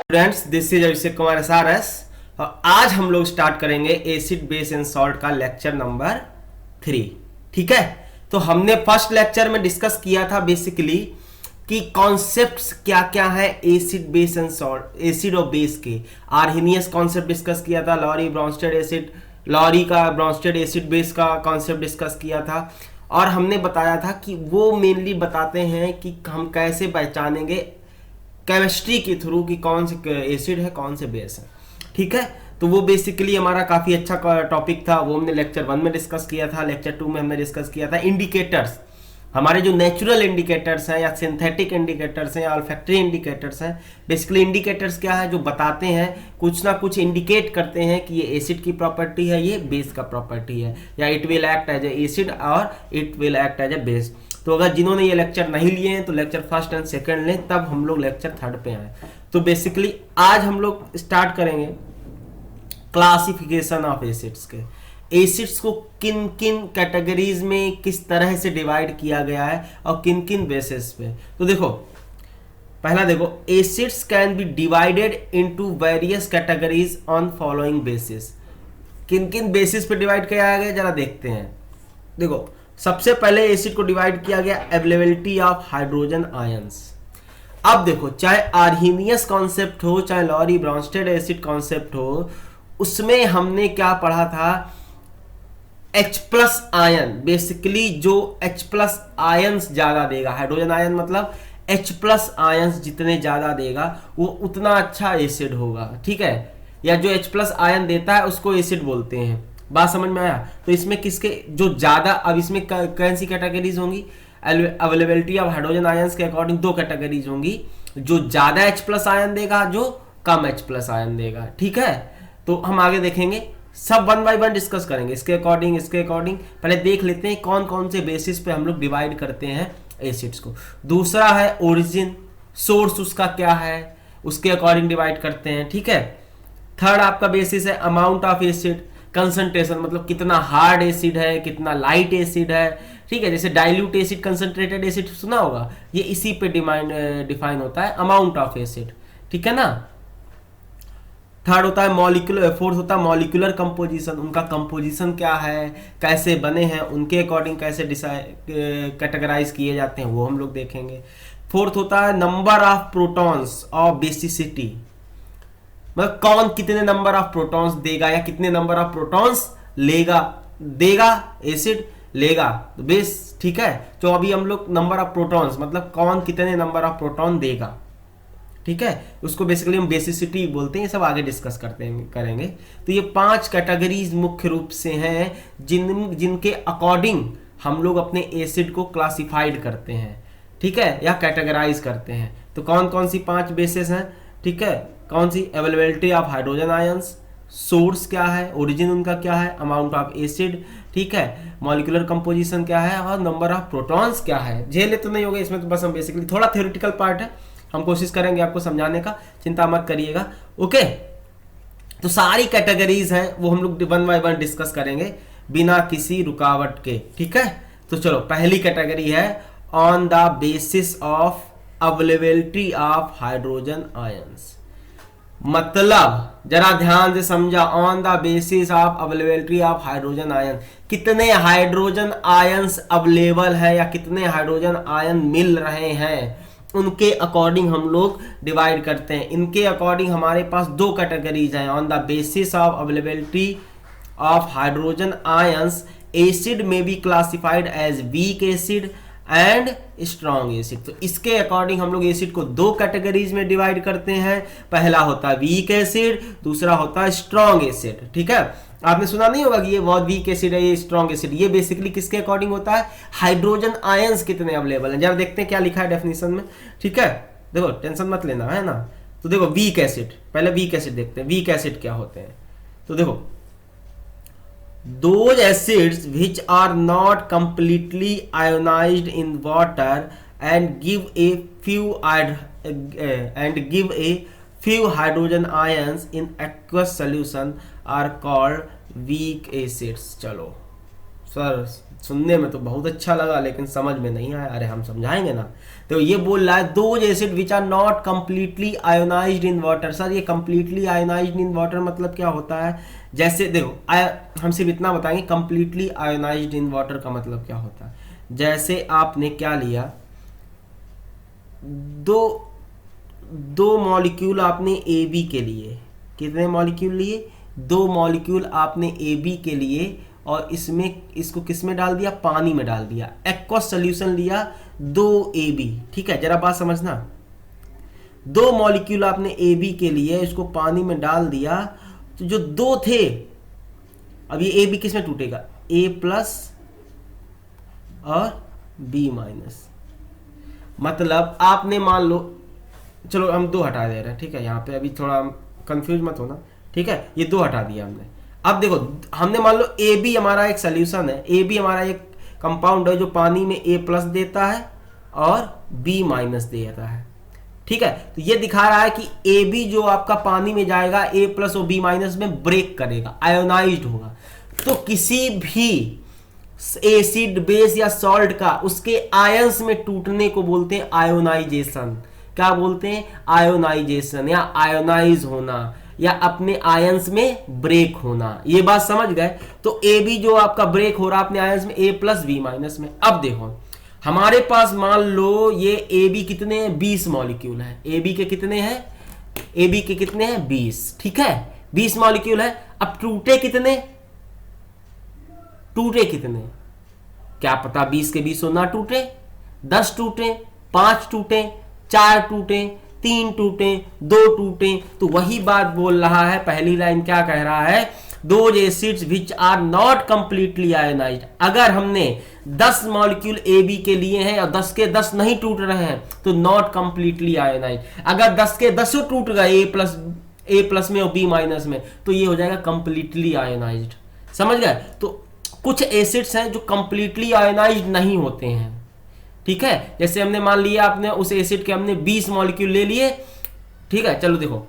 Friends, this is Abhishek Kumar SRS और आज हम लोग स्टार्ट करेंगे एसिड बेस एंड सॉल्ट का लेक्चर नंबर 3। ठीक है, तो हमने फर्स्ट लेक्चर में डिस्कस किया था बेसिकली कि कॉन्सेप्ट्स क्या क्या है acid base and salt, acid और बेस के। आर्हेनियस कॉन्सेप्ट डिस्कस किया था, लॉरी ब्रॉन्स्टेड एसिड, लॉरी का ब्रॉन्स्टेड एसिड बेस का कॉन्सेप्ट डिस्कस किया था और हमने बताया था कि वो मेनली बताते हैं कि हम कैसे पहचानेंगे केमिस्ट्री के थ्रू कि कौन से एसिड है कौन से बेस है। ठीक है, तो वो बेसिकली हमारा काफ़ी अच्छा टॉपिक था, वो हमने लेक्चर 1 में डिस्कस किया था। लेक्चर 2 में हमने डिस्कस किया था इंडिकेटर्स, हमारे जो नेचुरल इंडिकेटर्स हैं या सिंथेटिक इंडिकेटर्स हैं या ऑल्फैक्टरी इंडिकेटर्स हैं। बेसिकली इंडिकेटर्स क्या है, जो बताते हैं, कुछ ना कुछ इंडिकेट करते हैं कि ये एसिड की प्रॉपर्टी है, ये बेस का प्रॉपर्टी है, या it will act as a acid और it will act as a base. तो अगर जिन्होंने ये लेक्चर नहीं लिए हैं तो लेक्चर फर्स्ट एंड सेकंड लें, तब हम लोग लेक्चर 3 पे आए। तो बेसिकली आज हम लोग स्टार्ट करेंगे क्लासिफिकेशन ऑफ एसिड्स के। एसिड्स को किन किन कैटेगरीज में किस तरह से डिवाइड किया गया है और किन किन बेसिस पे। तो देखो, पहला देखो, acids can be divided into various categories on following basis. किन किन बेसिस पे डिवाइड किया गया जरा देखते हैं। देखो, सबसे पहले एसिड को डिवाइड किया गया अवेलेबिलिटी ऑफ हाइड्रोजन आयंस। अब देखो, चाहे आर्हेनियस कॉन्सेप्ट हो चाहे लॉरी ब्रॉन्स्टेड एसिड कॉन्सेप्ट हो, उसमें हमने क्या पढ़ा था, H+ आयन। बेसिकली जो H+ आयंस ज्यादा देगा, हाइड्रोजन आयन मतलब H+ आयंस जितने ज्यादा देगा वो उतना अच्छा एसिड होगा। ठीक है, या जो H+ आयन देता है उसको एसिड बोलते हैं। बात समझ में आया? तो इसमें किसके जो ज्यादा, अब इसमें कौन सी कैटेगरीज होंगी, अवेलेबिलिटी ऑफ हाइड्रोजन आयंस के अकॉर्डिंग 2 कैटेगरीज होंगी, जो ज्यादा H+ आयन देगा, जो कम H+ आयन देगा। ठीक है, तो हम आगे देखेंगे, सब 1 बाय 1 डिस्कस करेंगे, इसके अकॉर्डिंग। पहले देख लेते हैं कौन कौन से बेसिस पे हम लोग डिवाइड करते हैं एसिड्स को। दूसरा है ओरिजिन, सोर्स उसका क्या है, उसके अकॉर्डिंग डिवाइड करते हैं। ठीक है, थर्ड आपका बेसिस है अमाउंट ऑफ एसिड, कंसंट्रेशन मतलब कितना हार्ड एसिड है, कितना लाइट एसिड है। ठीक है, जैसे डाइल्यूट एसिड, कंसंट्रेटेड एसिड सुना होगा, ये इसी पे डिफाइन होता है, अमाउंट ऑफ एसिड। ठीक है ना। थर्ड होता है मॉलिक्यूलर, फोर्थ होता है मॉलिक्यूलर कंपोजिशन, उनका कंपोजिशन क्या है, कैसे बने हैं, उनके अकॉर्डिंग कैसे कैटेगराइज किए जाते हैं, वो हम लोग देखेंगे। फोर्थ होता है नंबर ऑफ प्रोटॉन्स और बेसिसिटी, मतलब कौन कितने नंबर ऑफ प्रोटॉन्स देगा या कितने नंबर ऑफ प्रोटॉन्स देगा एसिड लेगा तो बेस। ठीक है, तो अभी हम लोग नंबर ऑफ प्रोटॉन्स मतलब कौन कितने नंबर ऑफ प्रोटॉन देगा। ठीक है, उसको बेसिकली हम बेसिसिटी बोलते हैं। ये सब आगे डिस्कस करेंगे। तो ये 5 कैटेगरीज मुख्य रूप से हैं जिनके अकॉर्डिंग हम लोग अपने एसिड को क्लासिफाइड करते हैं। ठीक है, या कैटेगराइज करते हैं। तो कौन कौन सी 5 बेसिस हैं? ठीक है, कौन सी, availability of hydrogen ions, source क्या है, ओरिजिन उनका क्या है, अमाउंट ऑफ एसिड, ठीक है, मॉलिक्यूलर कंपोजिशन क्या है और नंबर ऑफ प्रोटॉन्स क्या है। झेले तो नहीं होगा इसमें, तो बस हम बेसिकली थोड़ा थ्योरेटिकल पार्ट है, हम कोशिश करेंगे आपको समझाने का, चिंता मत करिएगा। ओके, तो सारी कैटेगरीज हैं वो हम लोग 1 बाय 1 डिस्कस करेंगे बिना किसी रुकावट के। ठीक है, तो चलो, पहली कैटेगरी है on the basis of availability of hydrogen ions. मतलब जरा ध्यान से समझा, on the basis of availability of hydrogen ion, कितने हाइड्रोजन आयंस अवेलेबल है या कितने हाइड्रोजन आयन मिल रहे हैं, उनके अकॉर्डिंग हम लोग डिवाइड करते हैं। इनके अकॉर्डिंग हमारे पास 2 कैटेगरीज हैं। On the basis of availability of hydrogen ions, acid may be classified as weak acid and strong acid. तो इसके अकॉर्डिंग हम लोग एसिड को 2 कैटेगरीज में डिवाइड करते हैं। पहला होता है वीक एसिड, दूसरा होता है स्ट्रॉन्ग एसिड। ठीक है, आपने सुना नहीं होगा कि ये बहुत वीक एसिड है, ये स्ट्रॉन्ग एसिड। ये बेसिकली किसके अकॉर्डिंग होता है, हाइड्रोजन आयंस कितने अवेलेबल हैं। जरा देखते हैं क्या लिखा है डेफिनेशन में। ठीक है, देखो, टेंशन मत लेना, है ना। तो देखो, वीक एसिड, पहले वीक एसिड देखते हैं, वीक एसिड क्या होते हैं। तो देखो, those acids which are not completely ionized in water and give a few hydrogen ions in aqueous solution are called weak acids। चलो सर सुनने में तो बहुत अच्छा लगा लेकिन समझ में नहीं आया। अरे हम समझाएंगे ना। तो ये बोल रहा है those acid which are not completely ionized in water. Sir ये कंप्लीटली आयोनाइज्ड इन वाटर मतलब क्या होता है? जैसे देखो हम सिर्फ इतना बताएंगे कंप्लीटली आयोनाइज्ड इन वाटर का मतलब क्या होता है। जैसे आपने क्या लिया, दो मॉलिक्यूल आपने ए बी के लिए, कितने मॉलिक्यूल लिए? 2 मॉलिक्यूल आपने ए बी के लिए और इसको किस में डाल दिया? पानी में डाल दिया। एक्वस सोल्यूशन लिया 2AB। ठीक है, जरा बात समझना। 2 मॉलिक्यूल आपने ए बी के लिए, इसको पानी में डाल दिया, तो जो 2 थे, अब ये ए बी किस में टूटेगा? A+ और B-। मतलब आपने मान लो, चलो हम 2 हटा दे रहे हैं, ठीक है, यहाँ पे अभी थोड़ा कंफ्यूज मत होना, ठीक है, ये 2 हटा दिया हमने। अब देखो हमने मान लो ए बी हमारा एक सोल्यूशन है, ए बी हमारा एक कंपाउंड है जो पानी में A+ देता है और B- देता है। ठीक है, तो ये दिखा रहा है कि ए बी जो आपका पानी में जाएगा A+ और B- में ब्रेक करेगा, आयोनाइज्ड होगा। तो किसी भी एसिड बेस या सॉल्ट का उसके आयंस में टूटने को बोलते हैं आयोनाइजेशन। क्या बोलते हैं? आयोनाइजेशन या आयोनाइज होना या अपने आयंस में ब्रेक होना। ये बात समझ गए? तो ए बी जो आपका ब्रेक हो रहा है अपने आयंस में A+ B- में। अब देखो हमारे पास मान लो ये ए बी कितने हैं? 20 मॉलिक्यूल है। ए बी के कितने हैं? ए बी के कितने हैं? 20। ठीक है, 20 मॉलिक्यूल है। अब टूटे कितने? टूटे कितने? क्या पता 20 के 20 ना टूटे, 10 टूटे, 5 टूटे, 4 टूटे, 3 टूटे, 2 टूटे। तो वही बात बोल रहा है, पहली लाइन क्या कह रहा है? Those acids which are not completely ionized. अगर हमने 10 मॉलिक्यूल ए बी के लिए हैं और 10 के 10 नहीं टूट रहे हैं तो नॉट कंप्लीटली आयोनाइज्ड। अगर 10 के 10 टूट गए A+ में और B- में तो ये हो जाएगा कंप्लीटली आयोनाइज्ड। समझ गए? तो कुछ एसिड्स हैं जो कंप्लीटली आयोनाइज्ड नहीं होते हैं। ठीक है, जैसे हमने मान लिया आपने उस एसिड के हमने 20 मॉलिक्यूल ले लिए। ठीक है, चलो देखो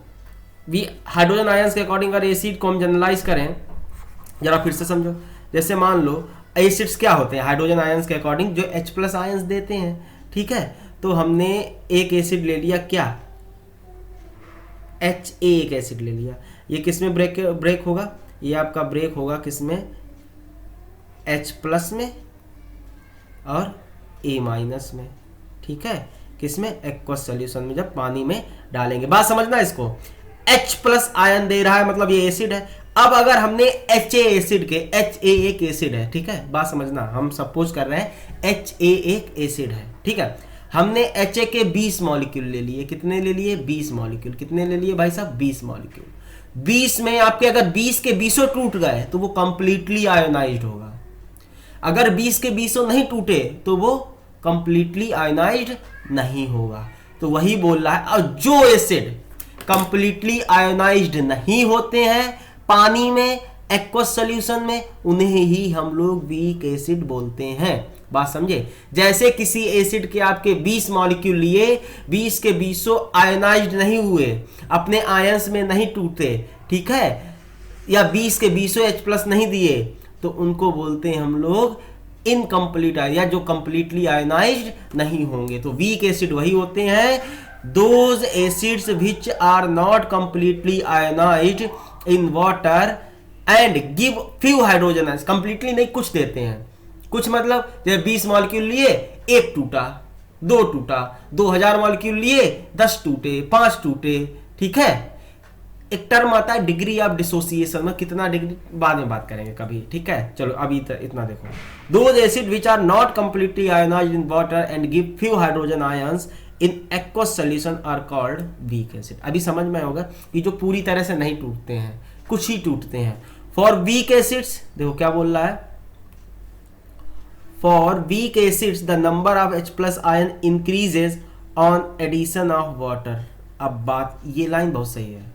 हाइड्रोजन आयंस के अकॉर्डिंग अगर एसिड को हम जनरलाइज करें, जरा फिर से समझो। जैसे मान लो एसिड्स क्या होते हैं हाइड्रोजन आयंस के अकॉर्डिंग? जो H+ आयंस देते हैं। ठीक है, तो हमने एक एसिड ले लिया, क्या? HA एक एसिड ले लिया। ये किस में ब्रेक होगा? ये आपका ब्रेक होगा किस में? H+ में और A- में। ठीक है, किसमें? एक्वस सॉल्यूशन में जब पानी में डालेंगे। बात समझना इसको। H+ आयन दे रहा है मतलब ये एसिड है। अब अगर हमने HA एसिड के, HA एक एसिड है, ठीक है, बात समझना, हम सपोज कर रहे हैं HA एक एसिड है। ठीक है, हमने HA के 20 मॉलिक्यूल ले लिए। कितने ले लिए? 20 मॉलिक्यूल। कितने ले लिए भाई साहब? 20 मॉलिक्यूल। 20 में आपके अगर 20 के 20 टूट गए तो वो कंप्लीटली आयोनाइज्ड होगा। अगर 20 के 20 नहीं टूटे तो वो कंप्लीटली आयोनाइज्ड नहीं होगा। तो वही बोल रहा है, और जो एसिड कंप्लीटली आयोनाइज्ड नहीं होते हैं पानी में, एक्वस सॉल्यूशन में, उन्हें ही हम लोग वीक एसिड बोलते हैं। बात समझे? जैसे किसी एसिड के आपके 20 मॉलिक्यूल लिए, 20 के 20 आयोनाइज्ड नहीं हुए, अपने आयंस में नहीं टूटे, ठीक है, या 20 के 20 H+ नहीं दिए, तो उनको बोलते हैं हम लोग इनकम्प्लीट या जो कंप्लीटली आयोनाइज्ड नहीं होंगे। तो वीक एसिड वही होते हैं those acids which are not completely ionized in water and give few hydrogen ions. Completely नहीं, कुछ देते हैं। कुछ मतलब जब 20 मॉलिक्यूल लिए, 1 टूटा, 2 टूटा, 2000 मॉलिक्यूल लिए, 10 टूटे, 5 टूटे। ठीक है, एक टर्म आता है डिग्री ऑफ डिसोसिएशन में, कितना डिग्री बाद में बात करेंगे कभी। ठीक है, चलो अभी इतना देखो। Those acid which are not completely ionized in water and give few hydrogen ions in aqueous solution are called weak acid. अभी समझ में होगा कि जो पूरी तरह से नहीं टूटते हैं, कुछ ही टूटते हैं। फॉर वीक एसिड्स देखो क्या बोल रहा है, for weak acids the number of H+ ion increases on addition of water. अब बात, ये लाइन बहुत सही है।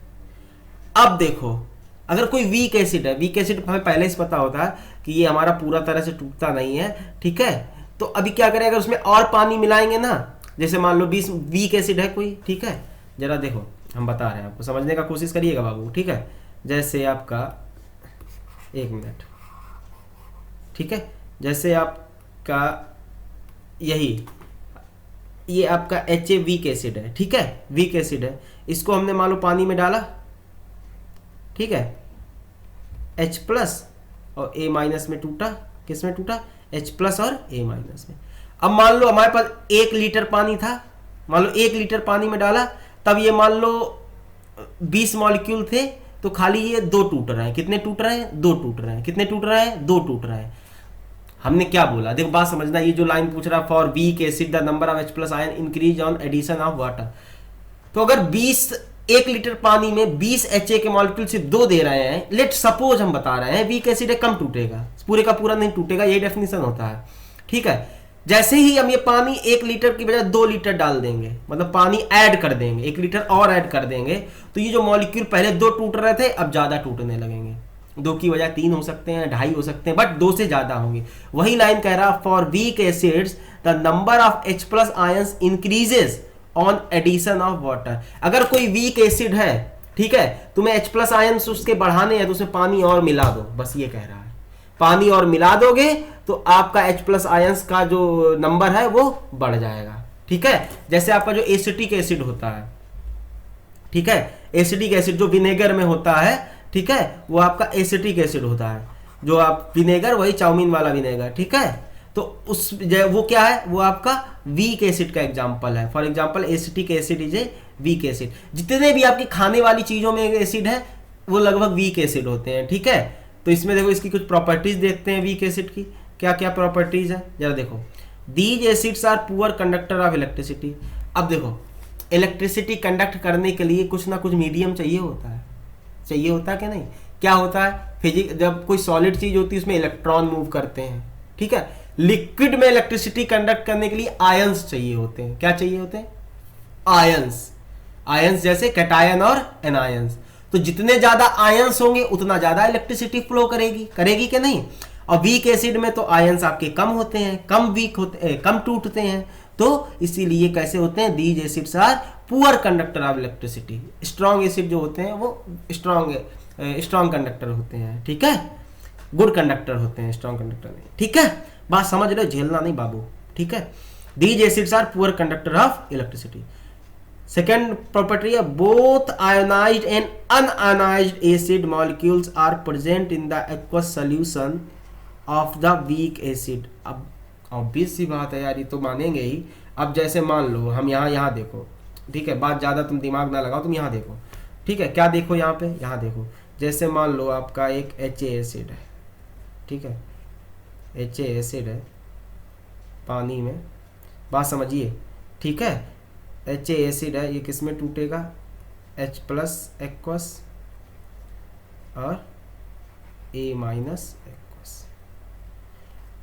अब देखो अगर कोई वीक एसिड है, वीक एसिड हमें पहले से पता होता है कि ये हमारा पूरा तरह से टूटता नहीं है। ठीक है, तो अभी क्या करें, अगर उसमें और पानी मिलाएंगे ना, जैसे मान लो 20 वीक एसिड है कोई, ठीक है, जरा देखो हम बता रहे हैं आपको, समझने का कोशिश करिएगा बाबू। ठीक है, जैसे आपका 1 मिनट, ठीक है, जैसे आपका यही, ये आपका HA वीक एसिड है, ठीक है, वीक एसिड है, इसको हमने मान लो पानी में डाला, ठीक है, H प्लस और A माइनस में टूटा, किस में टूटा, H प्लस और A माइनस में। अब मान लो हमारे पास 1 लीटर पानी था, मान लो 1 लीटर पानी में डाला, तब ये मान लो 20 मॉलिक्यूल थे, तो खाली ये 2 टूट रहे हैं, कितने टूट रहे हैं, 2 टूट रहे हैं, कितने टूट रहे हैं, 2 टूट रहे हैं। हमने क्या बोला, देखो बात समझना, ये जो लाइन पूछ रहा है for weak acid the number of H plus ion increase on addition of water, तो अगर 1 लीटर पानी में 20 HA के मॉलिक्यूल सिर्फ 2 दे रहे हैं, लेट सपोज हम बता रहे हैं वीक एसिड है, कम टूटेगा, पूरे का पूरा नहीं टूटेगा, यही डेफिनेशन होता है, ठीक है। जैसे ही हम ये पानी 1 लीटर की बजाय 2 लीटर डाल देंगे, मतलब पानी ऐड कर देंगे, 1 लीटर और ऐड कर देंगे, तो ये जो मॉलिक्यूल पहले 2 टूट रहे थे अब ज्यादा टूटने लगेंगे, 2 की बजाय 3 हो सकते हैं, 2.5 हो सकते हैं, बट 2 से ज्यादा होंगे। वही लाइन कह रहा, for weak acids the number of H plus ions increases on addition of water. अगर कोई वीक एसिड है, ठीक है, तुम्हें H प्लस आयंस उसके बढ़ाने हैं तो उसमें पानी और मिला दो, बस ये कह रहा है, पानी और मिला दोगे तो आपका H प्लस आयंस का जो नंबर है वो बढ़ जाएगा, ठीक है। जैसे आपका जो एसिटिक एसिड होता है, ठीक है, एसिटिक एसिड जो विनेगर में होता है, ठीक है, वो आपका एसिटिक एसिड होता है, जो आप विनेगर, वही चाउमीन वाला विनेगर, ठीक है, तो उस वो क्या है, वो आपका वीक एसिड का एग्जांपल है। For example acetic acid is a weak acid. जितने भी आपकी खाने वाली चीजों में एसिड है वो लगभग वीक एसिड होते हैं, ठीक है। तो इसमें देखो इसकी कुछ प्रॉपर्टीज देखते हैं वीक एसिड की, क्या क्या प्रॉपर्टीज है जरा देखो। These acids are poor conductor of electricity. अब देखो इलेक्ट्रिसिटी कंडक्ट करने के लिए कुछ ना कुछ मीडियम चाहिए होता है, चाहिए होता है कि नहीं, क्या होता है, फिजिक्स, जब कोई सॉलिड चीज होती है उसमें इलेक्ट्रॉन मूव करते हैं, ठीक है। लिक्विड में इलेक्ट्रिसिटी कंडक्ट करने के लिए आयंस चाहिए होते हैं, क्या चाहिए होते हैं, आयंस, आयंस जैसे कैटायन और एनायंस। तो जितने ज्यादा आयंस होंगे उतना ज्यादा इलेक्ट्रिसिटी फ्लो करेगी, करेगी कि नहीं। और वीक एसिड में तो आयंस आपके कम होते हैं, कम वीक होते हैं, कम टूटते हैं, तो इसीलिए कैसे होते हैं, these acids are poor conductor of electricity. Strong acid जो होते हैं वो स्ट्रॉन्ग कंडक्टर होते हैं, ठीक है, गुड कंडक्टर होते हैं, स्ट्रॉन्ग कंडक्टर नहीं, ठीक है। बात समझ रहे हो, झेलना नहीं बाबू, ठीक है। These acids are poor conductor of electricity. Second property है, both ionized and unionized acid molecules are present in the aqueous solution of the weak acid. अब ऑब्वियस सी बात है यार, ये तो मानेंगे ही। अब जैसे मान लो हम यहाँ देखो, ठीक है, बात ज़्यादा तुम दिमाग ना लगाओ, तुम यहाँ देखो, ठीक है, क्या देखो यहाँ पे, यहाँ देखो, जैसे मान लो आपका एक HA एसिड है, ठीक है, HA एसिड है पानी में, बात समझिए, ठीक है, HA एसिड है, ये किस में टूटेगा, H प्लस एक्वस और A माइनस एक्वस।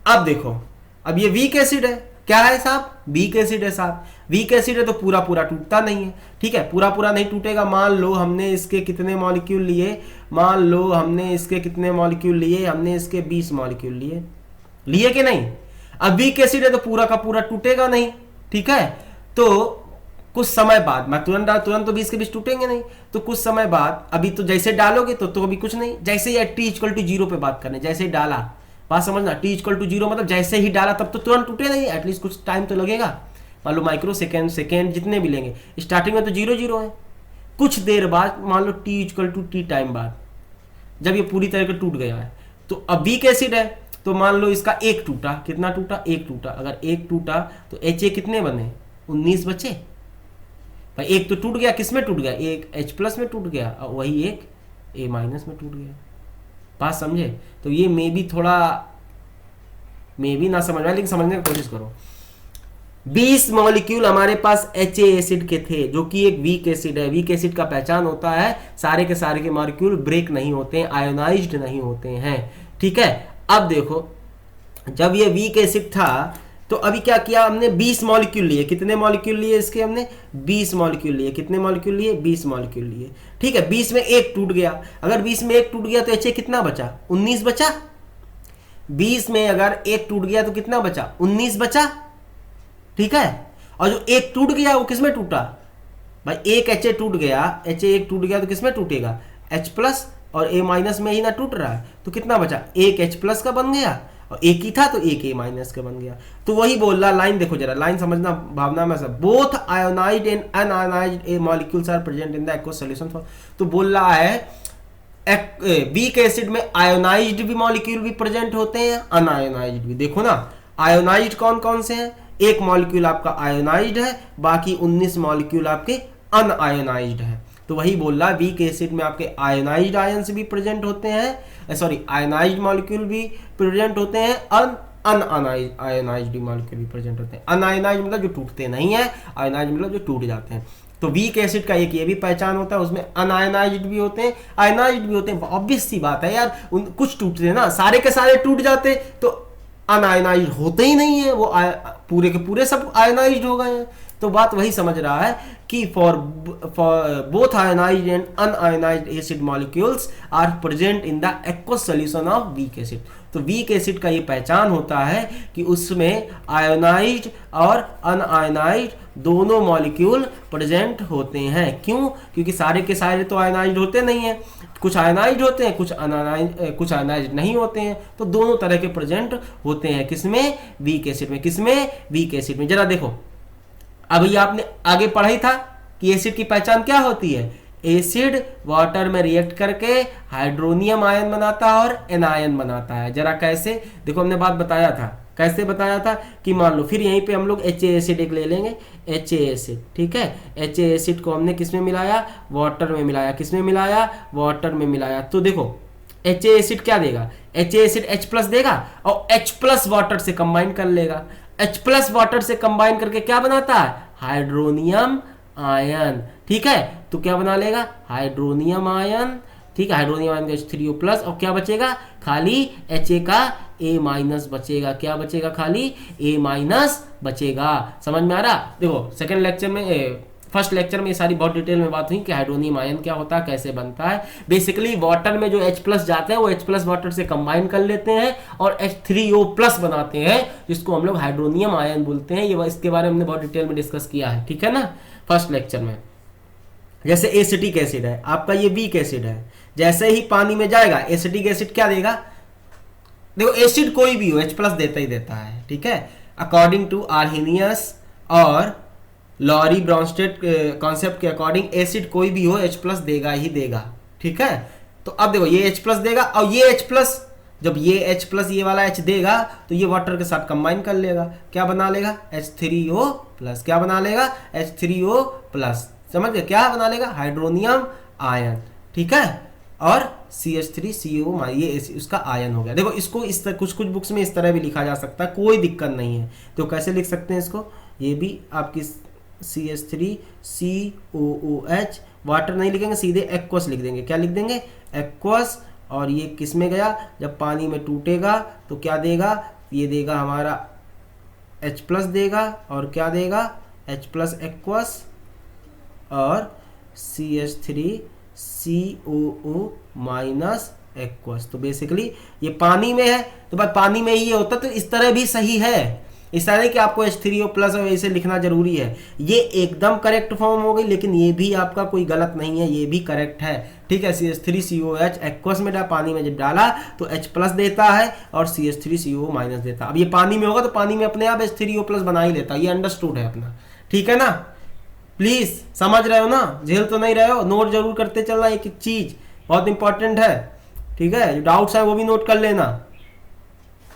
अब देखो, अब ये वीक एसिड है, क्या है साहब, वीक एसिड है साहब, वीक एसिड है तो पूरा पूरा टूटता नहीं है, ठीक है, पूरा पूरा नहीं टूटेगा। मान लो हमने इसके कितने मॉलिक्यूल लिए, मान लो हमने इसके कितने मॉलिक्यूल लिए, हमने इसके 20 मॉलिक्यूल लिए, लिए कि नहीं। अब वीक एसिड है तो पूरा का पूरा टूटेगा नहीं, ठीक है। तो कुछ समय बाद, मैं तुरंत तो 20 के 20 टूटेंगे नहीं, तो कुछ समय बाद, अभी तो जैसे डालोगे तो अभी कुछ नहीं, जैसे ही T=0 पे बात करने, जैसे ही डाला, बात समझना, T=0 मतलब जैसे ही डाला तब तो तुरंत टूटे नहीं, एटलीस्ट कुछ टाइम तो लगेगा, मान लो माइक्रो सेकेंड जितने भी लेंगे। स्टार्टिंग में तो 0 है, कुछ देर बाद मान लो T=T टाइम बाद जब ये पूरी तरह से टूट गया है, तो अब वीक एसिड है, तो मान लो इसका एक टूटा, कितना टूटा, एक टूटा, अगर एक टूटा तो HA कितने बने, 19 बचे भाई। एक तो टूट गया, किस में टूट गया, एक H प्लस में टूट गया, और वही एक A माइनस में टूट गया, बात समझे। तो ये मे भी ना समझ में, लेकिन समझने की कोशिश करो। 20 मॉलिक्यूल हमारे पास HA एसिड के थे, जो कि एक वीक एसिड है। वीक एसिड का पहचान होता है सारे के सारे के मॉलिक्यूल ब्रेक नहीं होते हैं, आयोनाइज्ड नहीं होते हैं, ठीक है। अब देखो, जब ये वीक एसिड था तो अभी क्या किया हमने, 20 मॉलिक्यूल लिए, कितने मॉलिक्यूल लिए इसके, हमने 20 मॉलिक्यूल लिए, कितने मॉलिक्यूल लिए, 20 मॉलिक्यूल लिए, ठीक है। 20 में एक टूट गया, अगर 20 में एक टूट गया तो HA कितना बचा, 19 बचा। 20 में अगर एक टूट गया तो कितना बचा, 19 बचा, ठीक है। और जो एक टूट गया वो किसमें टूटा भाई, एक HA टूट गया, HA एक टूट गया तो किसमें टूटेगा, H प्लस और A माइनस में ही ना टूट रहा है, तो कितना बचा, एक H प्लस का बन गया और एक ही था तो एक A माइनस का बन गया। तो वही बोल रहा, लाइन देखो जरा, लाइन समझना भावना में सब, both ionized and unionized a molecules are present in the aqueous solution. तो बोल रहा है वीक एसिड में आयोनाइज्ड भी मॉलिक्यूल भी प्रेजेंट होते हैं, अनआयोनाइज्ड भी। देखो ना, आयोनाइज्ड कौन कौन से हैं, एक मॉलिक्यूल आपका आयोनाइज्ड है, बाकी 19 मॉलिक्यूल आपके अनआयोनाइज्ड है। तो वही बोल रहा है वीक एसिड में आपके आयोनाइज्ड आयंस भी प्रेजेंट होते हैं, सॉरी आयोनाइज्ड मॉलिक्यूल भी प्रेजेंट होते हैं, अनआयोनाइज्ड मॉलिक्यूल भी प्रेजेंट होते हैं। अनआयोनाइज्ड मतलब जो टूटते नहीं है, आयोनाइज्ड मतलब जो टूट जाते हैं। तो वीक एसिड का एक ये भी पहचान होता है, उसमें अनआयोनाइज्ड भी होते हैं, आयोनाइज्ड भी होते हैं। ऑब्वियस सी बात है यार, कुछ टूटते हैं ना, सारे के सारे टूट जाते तो अनआयोनाइज्ड होते ही नहीं है, वो पूरे के पूरे सब आयोनाइज्ड हो गए हैं। तो बात वही समझ रहा है कि for both ionized and unionized acid molecules are present in the aqueous solution of weak acid. तो वीक एसिड का ये पहचान होता है कि उसमें आयोनाइज्ड और अनआयोनाइज्ड दोनों मॉलिक्यूल प्रेजेंट होते हैं। क्यों? क्योंकि सारे के सारे तो आयोनाइज्ड होते नहीं है, कुछ आयोनाइज्ड होते हैं, कुछ आयोनाइज्ड नहीं होते हैं। तो दोनों तरह के प्रेजेंट होते हैं किसमें, वीक एसिड में। किसमें? वीक एसिड में। जरा देखो, अभी आपने आगे पढ़ा ही था कि एसिड की पहचान क्या होती है, एसिड वाटर में रिएक्ट करके हाइड्रोनियम आयन बनाता है और एनायन बनाता है। जरा कैसे, देखो हमने बात बताया था, कैसे बताया था कि मान लो, फिर यहीं पे हम लोग HA एसिड एक ले लेंगे, HA एसिड, ठीक है। HA एसिड को हमने किस में मिलाया, वाटर में मिलाया। किस में मिलाया? वाटर में मिलाया। तो देखो HA एसिड क्या देगा, HA एसिड H+ देगा और H+ वाटर से कंबाइन कर लेगा। H+ वाटर से कंबाइन करके क्या बनाता है, हाइड्रोनियम आयन, ठीक है। तो क्या बना लेगा, हाइड्रोनियम आयन, ठीक है। हाइड्रोनियम आयन का H3O+ और क्या बचेगा, खाली Ha का A- बचेगा। क्या बचेगा, खाली A- बचेगा। समझ में आ रहा? देखो सेकंड लेक्चर में, फर्स्ट लेक्चर में ये सारी बहुत डिटेल में बात हुई कि हाइड्रोनियम आयन क्या होता है, कैसे बनता है। बेसिकली वाटर में जो H+ जाते हैं वो H+ वाटर से कंबाइन कर लेते हैं और H3O+ बनाते हैं, जिसको हम लोग हाइड्रोनियम आयन बोलते हैं। ये इसके बारे में हमने बहुत डिटेल में डिस्कस किया है, ठीक है ना, फर्स्ट लेक्चर में। जैसे एसिटिक एसिड है आपका, ये वीक एसिड है, जैसे ही पानी में जाएगा एसिटिक एसिड क्या देगा, देखो एसिड कोई भी हो H+ देता ही देता है, ठीक है। अकॉर्डिंग टू आर्हेनियस और लॉरी ब्रॉन्स्टेड कॉन्सेप्ट के अकॉर्डिंग एसिड कोई भी हो H+ देगा ही देगा, ठीक है। तो अब देखो ये H+ देगा और ये H+, जब ये H+ ये वाला H देगा तो ये वाटर के साथ कंबाइन कर लेगा, क्या बना लेगा, H3O+। क्या बना लेगा, H3O+। समझ गए, क्या बना लेगा, हाइड्रोनियम आयन, ठीक है। और CH3CO ये उसका आयन हो गया। देखो इसको इस तरह कुछ बुक्स में इस तरह भी लिखा जा सकता है, कोई दिक्कत नहीं है। तो कैसे लिख सकते हैं इसको, ये भी आपकी CH3COOH, वाटर नहीं लिखेंगे, सीधे एक्वस लिख देंगे। क्या लिख देंगे, एक्वस। और ये किस में गया, जब पानी में टूटेगा तो क्या देगा, ये देगा हमारा H+ देगा और क्या देगा, H+ एक्वस और CH3COO- एक्वस। तो बेसिकली ये पानी में है तो भाई पानी में ही ये होता, तो इस तरह भी सही है। इस तरह कि आपको H3O+ और ऐसे लिखना जरूरी है, ये एकदम करेक्ट फॉर्म हो गई, लेकिन ये भी आपका कोई गलत नहीं है, ये भी करेक्ट है, ठीक है। CH3COOH एक्वस में पानी में जब डाला तो H+ देता है और CH3CO- देता है। अब ये पानी में होगा तो पानी में अपने आप H3O+ बना ही लेता है, ये अंडरस्टूड है अपना, ठीक है ना। प्लीज समझ रहे हो ना, झेल तो नहीं रहे हो, नोट जरूर करते चलना, एक एक चीज बहुत इंपॉर्टेंट है, ठीक है। जो डाउट्स है वो भी नोट कर लेना।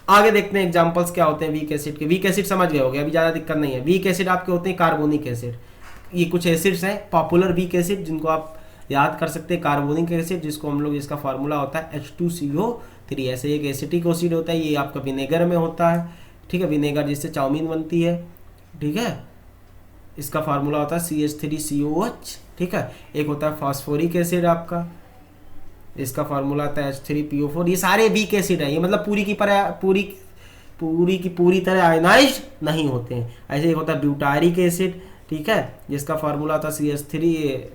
आगे देखते हैं एग्जांपल्स क्या होते हैं वीक एसिड के। वीक एसिड समझ गए होगे, अभी ज़्यादा दिक्कत नहीं है। वीक एसिड आपके होते हैं कार्बोनिक एसिड। ये कुछ एसिड्स हैं पॉपुलर वीक एसिड जिनको आप याद कर सकते हैं। कार्बोनिक एसिड जिसको हम लोग, जिसका फार्मूला होता है H2CO3। ऐसे एक एसिटिक एसिड होता है, ये आपका विनेगर में होता है, ठीक है। विनेगर जिससे चाउमीन बनती है, ठीक है। इसका फार्मूला होता है CH3COOH, ठीक है। एक होता है फास्फोरिक एसिड आपका, इसका फार्मूला आता है H3PO4। ये सारे वीक एसिड है, ये मतलब पूरी तरह आयनाइज्ड नहीं होते हैं। ऐसे एक होता है ब्यूटारिक एसिड, ठीक है, जिसका फार्मूला आता है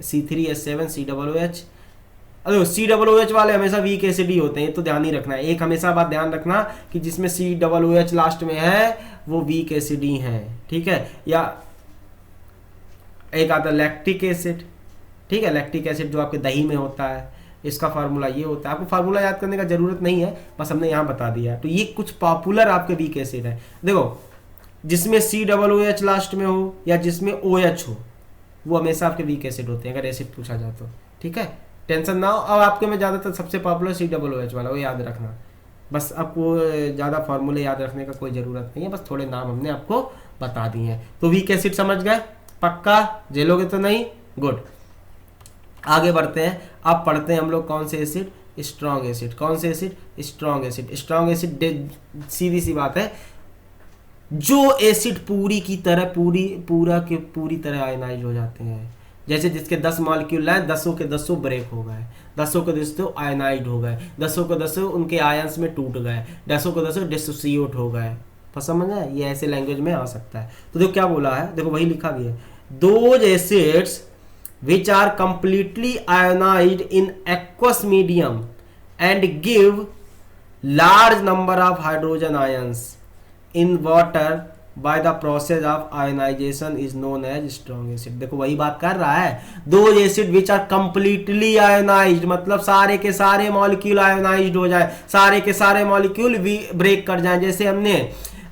C3H7COOH। अरे COOH वाले हमेशा वीक एसिड ही होते हैं, ये तो ध्यान ही रखना है। एक हमेशा बात ध्यान रखना कि जिसमें COOH लास्ट में है वो वीक एसिड ही है, ठीक है। या एक आता है लैक्टिक एसिड, ठीक है। लैक्टिक एसिड जो आपके दही में होता है, इसका फार्मूला ये होता है। आपको फार्मूला याद करने का जरूरत नहीं है, बस हमने यहाँ बता दिया। तो ये कुछ पॉपुलर आपके वीक एसिड है। देखो जिसमें COOH लास्ट में हो या जिसमें OH हो, वो हमेशा आपके वीक एसिड होते हैं अगर एसिड पूछा जाए तो। ठीक है, टेंशन ना हो। अब आपके में ज़्यादातर सबसे पॉपुलर COOH वाला, वो याद रखना। बस आपको ज़्यादा फार्मूले याद रखने का कोई ज़रूरत नहीं है, बस थोड़े नाम हमने आपको बता दिए हैं। तो वीक एसिड समझ गए, पक्का झेलोगे तो नहीं? गुड। आगे बढ़ते हैं। अब पढ़ते हैं हम लोग कौन से एसिड? Strong acid. कौन से acid? Strong acid. Strong acid सीधी सी बात है, जो एसिड पूरी की तरह पूरी तरह आयनाइज हो जाते हैं। जैसे जिसके 10 मॉलिक्यूल हैं, 10 के 10 ब्रेक हो गए, 10 के 10 आयनाइड हो गए, 10 के 10 उनके आयंस में टूट गए, 10 के 10 डिसोसिएट हो गए। समझ है? ये ऐसे लैंग्वेज में आ सकता है। तो देखो क्या बोला है, देखो वही लिखा भी है, those acids which are completely ionized in aqueous medium and give large number of hydrogen ions in water by the process of ionization is known as strong acid। देखो वही बात कर रहा है, those acid which are completely ionized मतलब सारे के सारे मॉलिक्यूल आयोनाइज्ड हो जाए, सारे के सारे मॉलिक्यूल ब्रेक कर जाए। जैसे हमने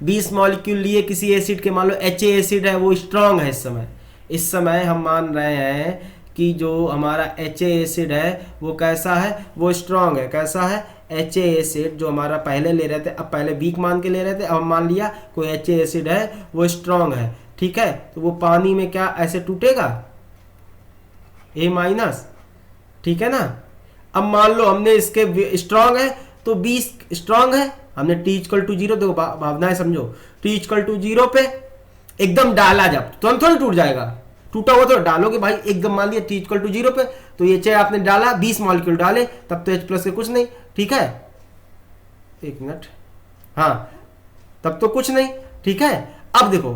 20 मॉलिक्यूल लिए किसी एसिड के, मान लो HA एसिड है, वो स्ट्रांग है। इस समय हम मान रहे हैं कि जो हमारा HA एसिड है वो कैसा है? वो स्ट्रांग है। कैसा है? HA एसिड जो हमारा पहले ले रहे थे, अब पहले वीक मान के ले रहे थे, अब मान लिया कोई HA एसिड है वो स्ट्रांग है। ठीक है, तो वो पानी में क्या ऐसे टूटेगा? A-। ठीक है ना। अब मान लो हमने इसके स्ट्रांग है तो 20 स्ट्रांग है, हमने T=0, देखो भावनाएं समझो, T=0 पे एकदम डाला, जब तुरंत थोड़ी टूट जाएगा, टूटा हुआ तो डालोगे भाई। एकदम मान लिया T=0 पे, तो ये चाहे आपने डाला 20 मॉलिक्यूल डाले, तब तो H+ के कुछ नहीं। ठीक है, एक मिनट, हाँ तब तो कुछ नहीं। ठीक है, अब देखो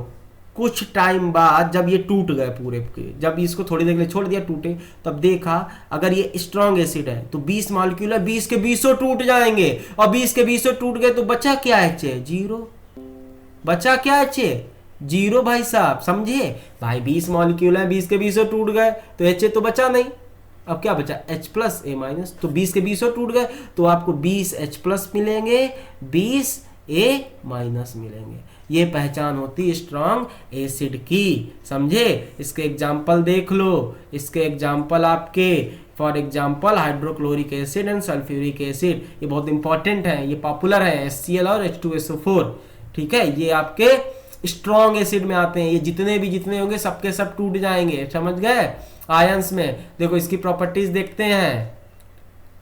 कुछ टाइम बाद जब ये टूट गए पूरे के, जब इसको थोड़ी देर के लिए छोड़ दिया टूटे, तब देखा अगर ये स्ट्रॉन्ग एसिड है तो 20 मॉलिक्यूल है, 20 के 20 टूट जाएंगे, और 20 के 20 टूट गए तो बचा क्या? HA 0। बचा क्या? HA 0 भाई साहब, समझिए भाई। 20 मॉलिक्यूल है, 20 के 20 टूट गए तो HA तो बचा नहीं। अब क्या बचा? H+ A-। तो 20 के 20 टूट गए तो आपको 20 H+ मिलेंगे, 20 A- मिलेंगे। ये पहचान होती है स्ट्रॉन्ग एसिड की, समझे? इसके एग्जाम्पल देख लो। इसके एग्जाम्पल आपके for example hydrochloric acid and sulphuric acid, ये बहुत इंपॉर्टेंट है, ये पॉपुलर है, HCl और H2SO4। ठीक है, ये आपके स्ट्रॉन्ग एसिड में आते हैं। ये जितने होंगे सबके सब टूट जाएंगे, समझ गए? आयंस में देखो इसकी प्रॉपर्टीज देखते हैं।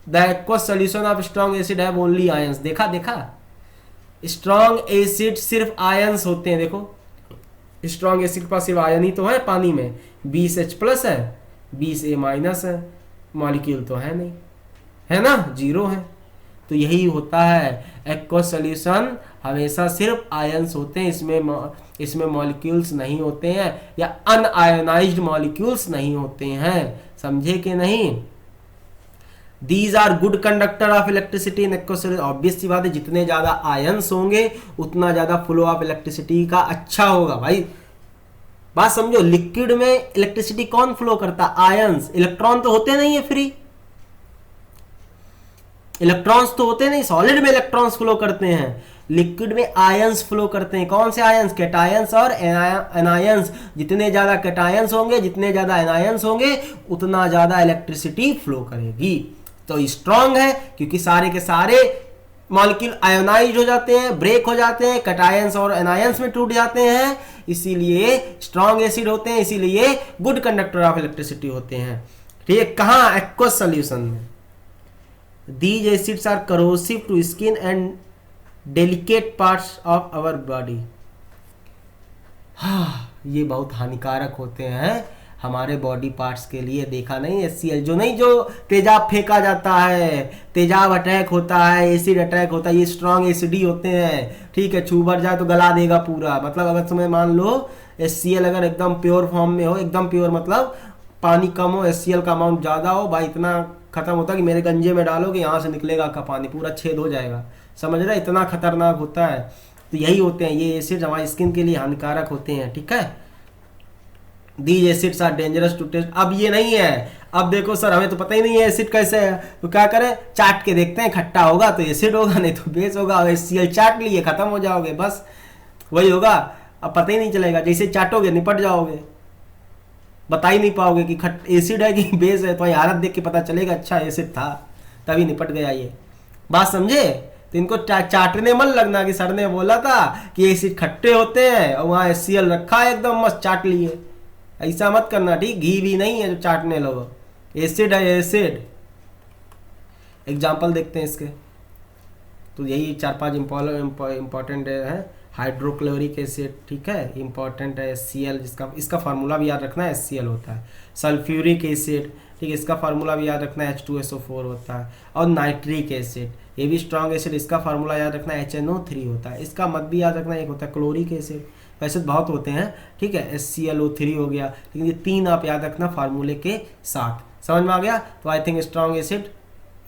The aqueous solution of strong acid है ओनली आयंस। देखा स्ट्रॉन्ग एसिड सिर्फ आयंस होते हैं। देखो स्ट्रॉन्ग एसिड के पास सिर्फ आयन ही तो है पानी में, 20 H+ है, 20 A- है, मॉलिक्यूल तो है नहीं, है ना, 0 है। तो यही होता है, एक्वस सॉल्यूशन हमेशा सिर्फ आयंस होते हैं, इसमें मॉलिक्यूल्स नहीं होते हैं, या अनआयोनाइज्ड मॉलिक्यूल्स नहीं होते हैं, समझे कि नहीं? These are good conductor of electricity in aqueous solution। Obvious सी बात है, जितने ज्यादा आयंस होंगे उतना ज्यादा फ्लो ऑफ इलेक्ट्रिसिटी का अच्छा होगा भाई। बात समझो, लिक्विड में इलेक्ट्रिसिटी कौन फ्लो करता? आयंस। इलेक्ट्रॉन तो होते नहीं है फ्री, इलेक्ट्रॉन्स तो होते नहीं, सॉलिड में इलेक्ट्रॉन्स फ्लो करते हैं, लिक्विड में आयंस फ्लो करते हैं। कौन से आयंस? कैटायंस और एनायंस। जितने ज्यादा कैटायंस होंगे, जितने ज्यादा एनायंस होंगे, उतना ज्यादा इलेक्ट्रिसिटी फ्लो करेगी। तो स्ट्रॉन्ग है क्योंकि सारे के सारे मॉलिक्यूल आयोनाइज हो जाते हैं, ब्रेक हो जाते हैं, कैटायंस और एनायंस में टूट जाते हैं, इसीलिए स्ट्रॉन्ग एसिड होते हैं, इसीलिए गुड कंडक्टर ऑफ इलेक्ट्रिसिटी होते हैं। ठीक है, कहां? एक्वस सॉल्यूशन में। These acids are corrosive to skin and delicate parts of our body। ये बहुत हानिकारक होते हैं हमारे बॉडी पार्ट्स के लिए। देखा नहीं HCl जो तेजाब फेंका जाता है, तेजाब अटैक होता है, एसिड अटैक होता है, ये स्ट्रॉन्ग एसिड ही होते हैं। ठीक है, छू भर जाए तो गला देगा पूरा। मतलब अगर तुम्हें मान लो HCl अगर एकदम प्योर फॉर्म में हो, एकदम प्योर मतलब पानी कम हो, HCl का अमाउंट ज़्यादा हो, भाई इतना खत्म होता है कि मेरे गंजे में डालोगे यहाँ से निकलेगा आपका पानी, पूरा छेद हो जाएगा, समझ रहे? इतना खतरनाक होता है। तो यही होते हैं ये एसिड, हमारी स्किन के लिए हानिकारक होते हैं। ठीक है, these acids are dangerous to taste. अब ये नहीं है, अब देखो सर हमें तो पता ही नहीं है एसिड कैसे है, तो क्या करें, चाट के देखते हैं, खट्टा होगा तो एसिड होगा, नहीं तो बेस होगा। HCl चाट लिए खत्म हो जाओगे, बस वही होगा। अब पता ही नहीं चलेगा, जैसे चाटोगे निपट जाओगे, बता ही नहीं पाओगे कि खट एसिड है कि बेस है। तो हालत देख के पता चलेगा अच्छा एसिड था, तभी निपट गया। ये बात समझे? तो इनको चाटने मन लगना कि सर ने बोला था कि एसिड खट्टे होते हैं और वहाँ HCl रखा है एकदम मस्त, चाट लिए। ऐसा मत करना, ठीक? घी भी नहीं है जो चाटने लगो, एसिड है एसिड। एग्जाम्पल देखते हैं इसके, तो यही 4-5 इंपॉर्टेंट है। हाइड्रोक्लोरिक एसिड, ठीक है, इंपॉर्टेंट है। HCl, जिसका इसका फार्मूला भी याद रखना है, HCl होता है। सल्फ्यूरिक एसिड, ठीक है, इसका फार्मूला भी याद रखना है, H2SO4 होता है। और नाइट्रिक एसिड, ये भी स्ट्रॉन्ग एसिड, इसका फार्मूला याद रखना है, HNO3 होता है। इसका मत भी याद रखना, एक होता है क्लोरिक एसिड। वैसे बहुत होते हैं, ठीक है, HClO3 हो गया, लेकिन ये 3 आप याद रखना फार्मूले के साथ। समझ में आ गया? तो आई थिंक स्ट्रॉन्ग एसिड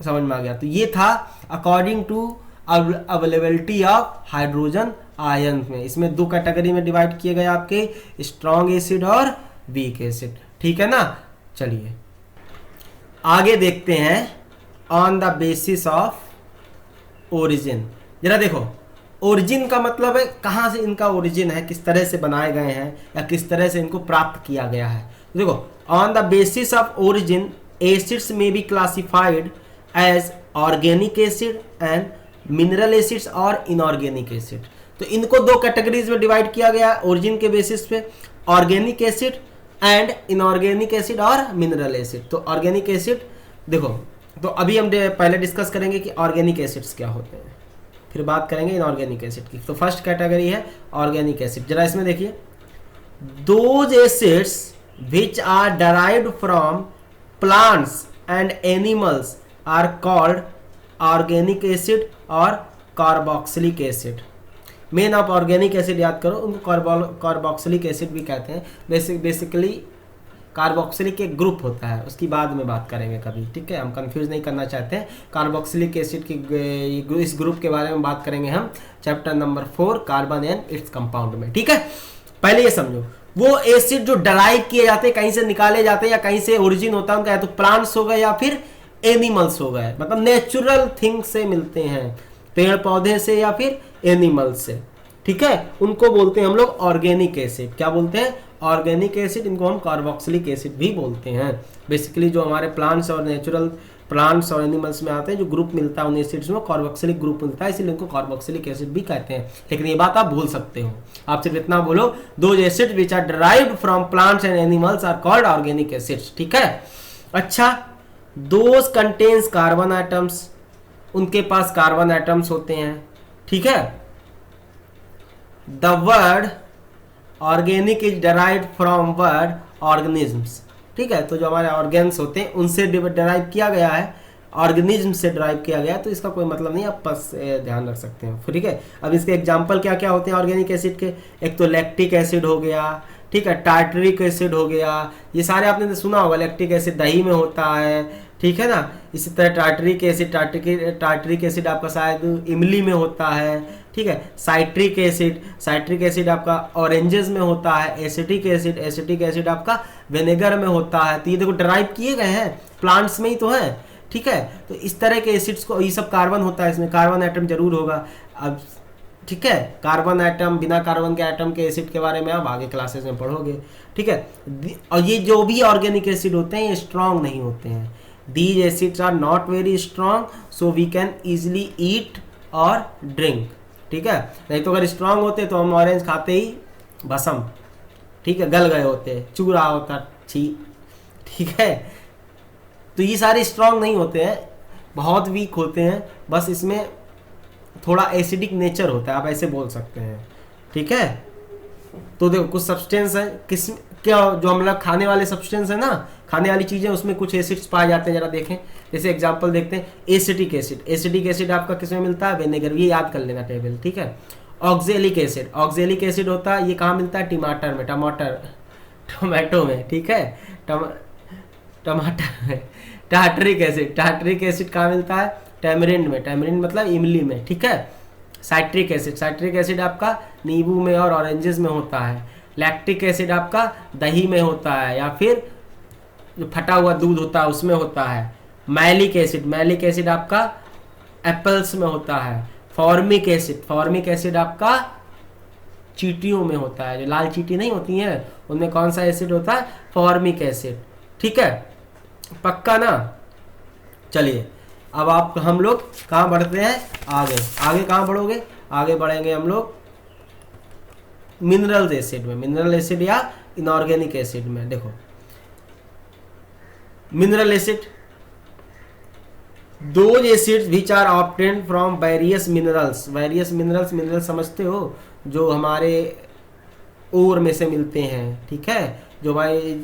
समझ में आ गया। तो ये था according to availability of hydrogen ion में। इसमें 2 कैटेगरी में डिवाइड किए गए आपके, स्ट्रॉन्ग एसिड और वीक एसिड, ठीक है ना। चलिए आगे देखते हैं, on the basis of origin. जरा देखो, ओरिजिन का मतलब है कहाँ से इनका ओरिजिन है, किस तरह से बनाए गए हैं या किस तरह से इनको प्राप्त किया गया है। देखो, on the basis of origin acids may be classified as organic acid and mineral acids और इनऑर्गेनिक एसिड। तो इनको 2 कैटेगरीज में डिवाइड किया गया ओरिजिन के बेसिस पे, organic acid and inorganic acid और मिनरल एसिड। तो ऑर्गेनिक एसिड देखो, तो अभी हम पहले डिस्कस करेंगे कि ऑर्गेनिक एसिड्स क्या होते हैं, फिर बात करेंगे इनऑर्गेनिक एसिड की। तो फर्स्ट कैटेगरी है ऑर्गेनिक एसिड। जरा इसमें देखिए, those acids which are derived from plants and animals are called organic acid और कार्बोक्सिलिक एसिड। मेन आप ऑर्गेनिक एसिड याद करो, उनको कार्बोक्सिलिक एसिड भी कहते हैं। बेसिकली कार्बोक्सिलिक एक ग्रुप होता है, उसकी बाद में बात करेंगे कभी, ठीक है, हम कंफ्यूज नहीं करना चाहते हैं। कार्बोक्सिलिक एसिड की इस ग्रुप के बारे में बात करेंगे हम chapter number 4 carbon and its compound में, ठीक है। पहले ये समझो, वो एसिड जो डराइव किए जाते हैं, कहीं से निकाले जाते हैं या कहीं से ओरिजिन होता है उनका, या तो प्लांट्स हो गए या फिर एनिमल्स हो गए, मतलब नेचुरल थिंग से मिलते हैं, पेड़ पौधे से या फिर एनिमल से, ठीक है, उनको बोलते हैं हम लोग ऑर्गेनिक एसिड। क्या बोलते हैं? Organic acid. इनको हम कार्बोक्सिलिक एसिड भी बोलते हैं। बेसिकली जो हमारे प्लांट्स और नेचुरल प्लांट्स और एनिमल्स में आते हैं, जो ग्रुप मिलता है उन एसिड्स में, कार्बोक्सिलिक ग्रुप मिलता है, इसीलिए इनको कार्बोक्सिलिक एसिड भी कहते हैं। लेकिन ये बात आप भूल सकते हो, आप सिर्फ इतना बोलो, those acid which are derived from plants and animals are called organic acids, ठीक है। अच्छा, दोज कंटेन्स कार्बन एटम्स, उनके पास कार्बन एटम्स होते हैं, ठीक है। The word organic is derived from word organisms, ठीक है। तो जो हमारे ऑर्गेन्स होते हैं उनसे डिराइव किया गया है, ऑर्गेनिज्म से डिराइव किया गया है, तो इसका कोई मतलब नहीं, आप बस ध्यान रख सकते हैं, ठीक है। अब इसके एग्जांपल क्या क्या होते हैं ऑर्गेनिक एसिड के? एक तो लैक्टिक एसिड हो गया, ठीक है, टार्टरिक एसिड हो गया, ये सारे आपने तो सुना होगा। लैक्टिक एसिड दही में होता है, ठीक है ना। इसी तरह टार्टरिक एसिड आपका शायद इमली में होता है, ठीक है। साइट्रिक एसिड आपका ऑरेंजेस में होता है। एसिटिक एसिड आपका विनेगर में होता है। तो ये देखो डिराइव किए गए हैं, प्लांट्स में ही तो है, ठीक है। तो इस तरह के एसिड्स को, ये सब कार्बन होता है, इसमें कार्बन एटम जरूर होगा। अब ठीक है, कार्बन एटम, बिना कार्बन के एटम के एसिड के बारे में आप आगे क्लासेस में पढ़ोगे, ठीक है। और ये जो भी ऑर्गेनिक एसिड होते हैं ये स्ट्रांग नहीं होते हैं। These acids are not very strong, so we can easily eat or drink, ठीक है। नहीं तो अगर स्ट्रांग होते तो हम ऑरेंज खाते ही भसम, ठीक है, गल गए होते, चूरा होता, छी, ठीक है। तो ये सारे स्ट्रांग नहीं होते हैं, बहुत वीक होते हैं, बस इसमें थोड़ा एसिडिक नेचर होता है, आप ऐसे बोल सकते हैं, ठीक है। तो देखो कुछ सब्सटेंस है, किस क्या जो हम लोग खाने वाले सब्सटेंस है ना, खाने वाली चीजें, उसमें कुछ एसिड्स पाए जाते हैं। जरा देखें, जैसे एग्जांपल देखते हैं, एसिटिक एसिड आपका किसमें मिलता है? विनेगर, ये याद कर लेना टेबल, ठीक है। ऑक्जेलिक एसिड होता है, ये कहाँ मिलता है? टमाटर में, टोमेटो में, ठीक है, टमाटर में। टार्टरिक एसिड कहाँ मिलता है? टैमरिंड में, मतलब इमली में, ठीक है। साइट्रिक एसिड आपका नींबू में और ऑरेंजेस में होता है। लैक्टिक एसिड आपका दही में होता है या फिर जो फटा हुआ दूध होता है उसमें होता है। मैलिक एसिड आपका एप्पल्स में होता है। फॉर्मिक एसिड आपका चींटियों में होता है, जो लाल चींटी नहीं होती हैं उनमें कौन सा एसिड होता है? Formic acid. ठीक है, पक्का ना? चलिए अब हम लोग कहाँ बढ़ते हैं? आगे कहाँ बढ़ोगे? आगे बढ़ेंगे हम लोग मिनरल एसिड में, मिनरल एसिड या इनऑर्गेनिक एसिड में। देखो mineral acid, those acids which are obtained from various minerals. Mineral समझते हो, जो हमारे ओर में से मिलते हैं, ठीक है, जो भाई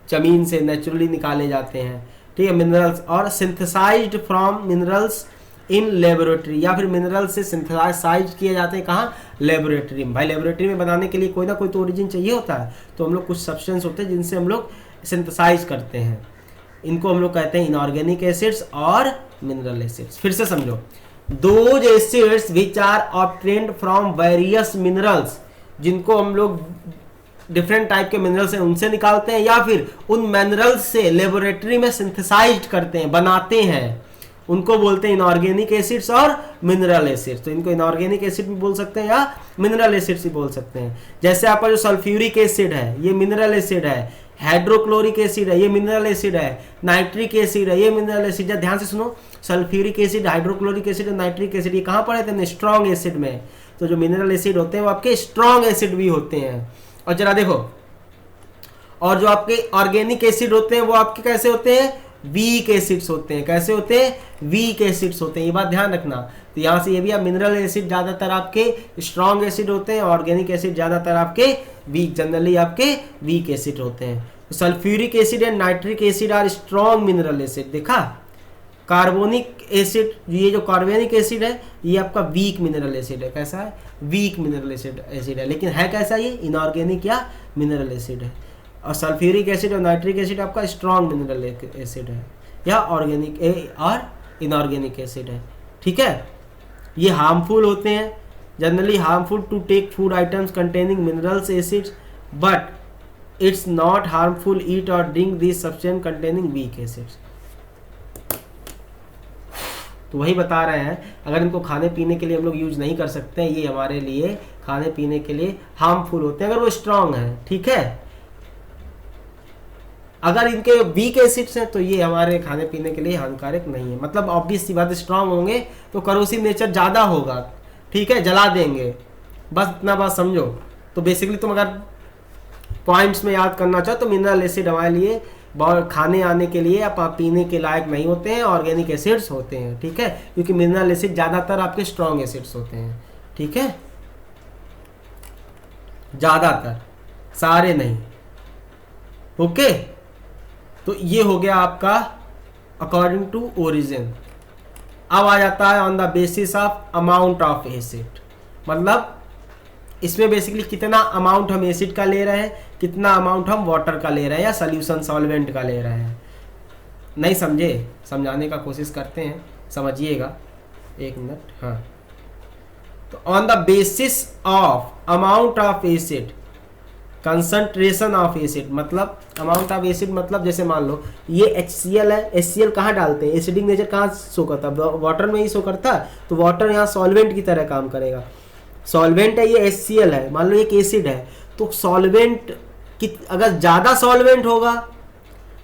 जमीन से नेचुरली निकाले जाते हैं, ठीक है, मिनरल्स। और synthesized from minerals in laboratory, या फिर मिनरल से सिंथेसाइज किए जाते हैं कहाँ? लेबोरेटरी में। भाई लेबोरेटरी में बनाने के लिए कोई ना कोई तो ओरिजिन चाहिए होता है, तो हम लोग कुछ सब्सटेंस होते हैं जिनसे हम लोग सिंथेसाइज करते हैं, इनको हम लोग कहते हैं इनऑर्गेनिक एसिड्स और मिनरल एसिड्स। फिर से समझो, those acids which are obtained from various minerals, जिनको हम लोग डिफरेंट टाइप के मिनरल से उनसे निकालते हैं या फिर उन मिनरल्स से लेबोरेटरी में सिंथेसाइज करते हैं, बनाते हैं, उनको बोलते हैं इनऑर्गेनिक एसिड्स और मिनरल एसिड्स। तो इनको इनऑर्गेनिक एसिड भी बोल सकते हैं या मिनरल एसिड्स भी बोल सकते हैं। जैसे आपका जो सल्फ्यूरिक एसिड है ये मिनरल एसिड है, हाइड्रोक्लोरिक एसिड है ये मिनरल एसिड है, नाइट्रिक एसिड है ये मिनरल एसिड है। ध्यान से सुनो, सल्फ्यूरिक एसिड, हाइड्रोक्लोरिक एसिड और नाइट्रिक एसिड ये कहाँ पढ़े थे? स्ट्रॉन्ग एसिड में। तो जो मिनरल एसिड होते हैं वो आपके स्ट्रॉन्ग एसिड भी होते हैं। और जरा देखो, और जो आपके ऑर्गेनिक एसिड होते हैं वो आपके कैसे होते हैं? वीक एसिड्स होते हैं। कैसे होते हैं? वीक एसिड्स होते हैं। ये बात ध्यान रखना। तो यहाँ से ये भी आप मिनरल एसिड ज्यादातर आपके स्ट्रॉन्ग एसिड होते हैं, ऑर्गेनिक एसिड ज्यादातर आपके वीक, जनरली आपके वीक एसिड होते हैं। Sulphuric acid and nitric acid are strong mineral acid. देखा, कार्बोनिक एसिड, ये जो कार्बोनिक एसिड है ये आपका वीक मिनरल एसिड है। कैसा है? वीक मिनरल एसिड है, लेकिन है कैसा? ये इनऑर्गेनिक या मिनरल एसिड है। और सल्फ्यूरिक एसिड और नाइट्रिक एसिड आपका स्ट्रॉन्ग मिनरल एसिड है या ऑर्गेनिक और इनऑर्गेनिक एसिड है। ठीक है, ये हार्मफुल होते हैं, generally harmful to take food items containing minerals acids, but it's not harmful eat और drink this substance containing weak acids. तो वही बता रहे हैं, अगर इनको खाने पीने के लिए हम लोग यूज नहीं कर सकते हैं, ये हमारे लिए खाने पीने के लिए हार्मफुल होते हैं अगर वो स्ट्रांग है। ठीक है, अगर इनके वीक एसिड्स हैं तो ये हमारे खाने पीने के लिए हानिकारक नहीं है। मतलब ऑब्वियस सी बात, स्ट्रांग होंगे तो करोसिव नेचर ज़्यादा होगा। ठीक है, जला देंगे, बस इतना बात समझो। तो बेसिकली तुम अगर पॉइंट्स में याद करना चाहो तो मिनरल एसिड हमारे लिए बहुत खाने आने के लिए या पीने के लायक नहीं होते हैं, ऑर्गेनिक एसिड्स होते हैं। ठीक है, क्योंकि मिनरल एसिड ज़्यादातर आपके स्ट्रॉन्ग एसिड्स होते हैं। ठीक है, ज़्यादातर, सारे नहीं। ओके, तो ये हो गया आपका अकॉर्डिंग टू ओरिजिन। अब आ जाता है on the basis of amount of acid. मतलब इसमें बेसिकली कितना अमाउंट हम एसिड का ले रहे हैं, कितना अमाउंट हम वाटर का ले रहे हैं या सोल्यूशन सॉल्वेंट का ले रहे हैं। नहीं समझे? समझाने का कोशिश करते हैं, समझिएगा। एक मिनट। हाँ, तो on the basis of amount of acid, concentration of acid, मतलब अमाउंट ऑफ एसिड मतलब जैसे मान लो ये HCl है, HCl कहाँ डालते हैं? एसिडिक नेचर कहाँ शो करता है? वाटर में ही शो करता है। तो वाटर यहाँ सॉल्वेंट की तरह काम करेगा। सॉल्वेंट है, ये HCl है, मान लो एक एसिड है, तो सॉल्वेंट की अगर ज़्यादा सॉल्वेंट होगा,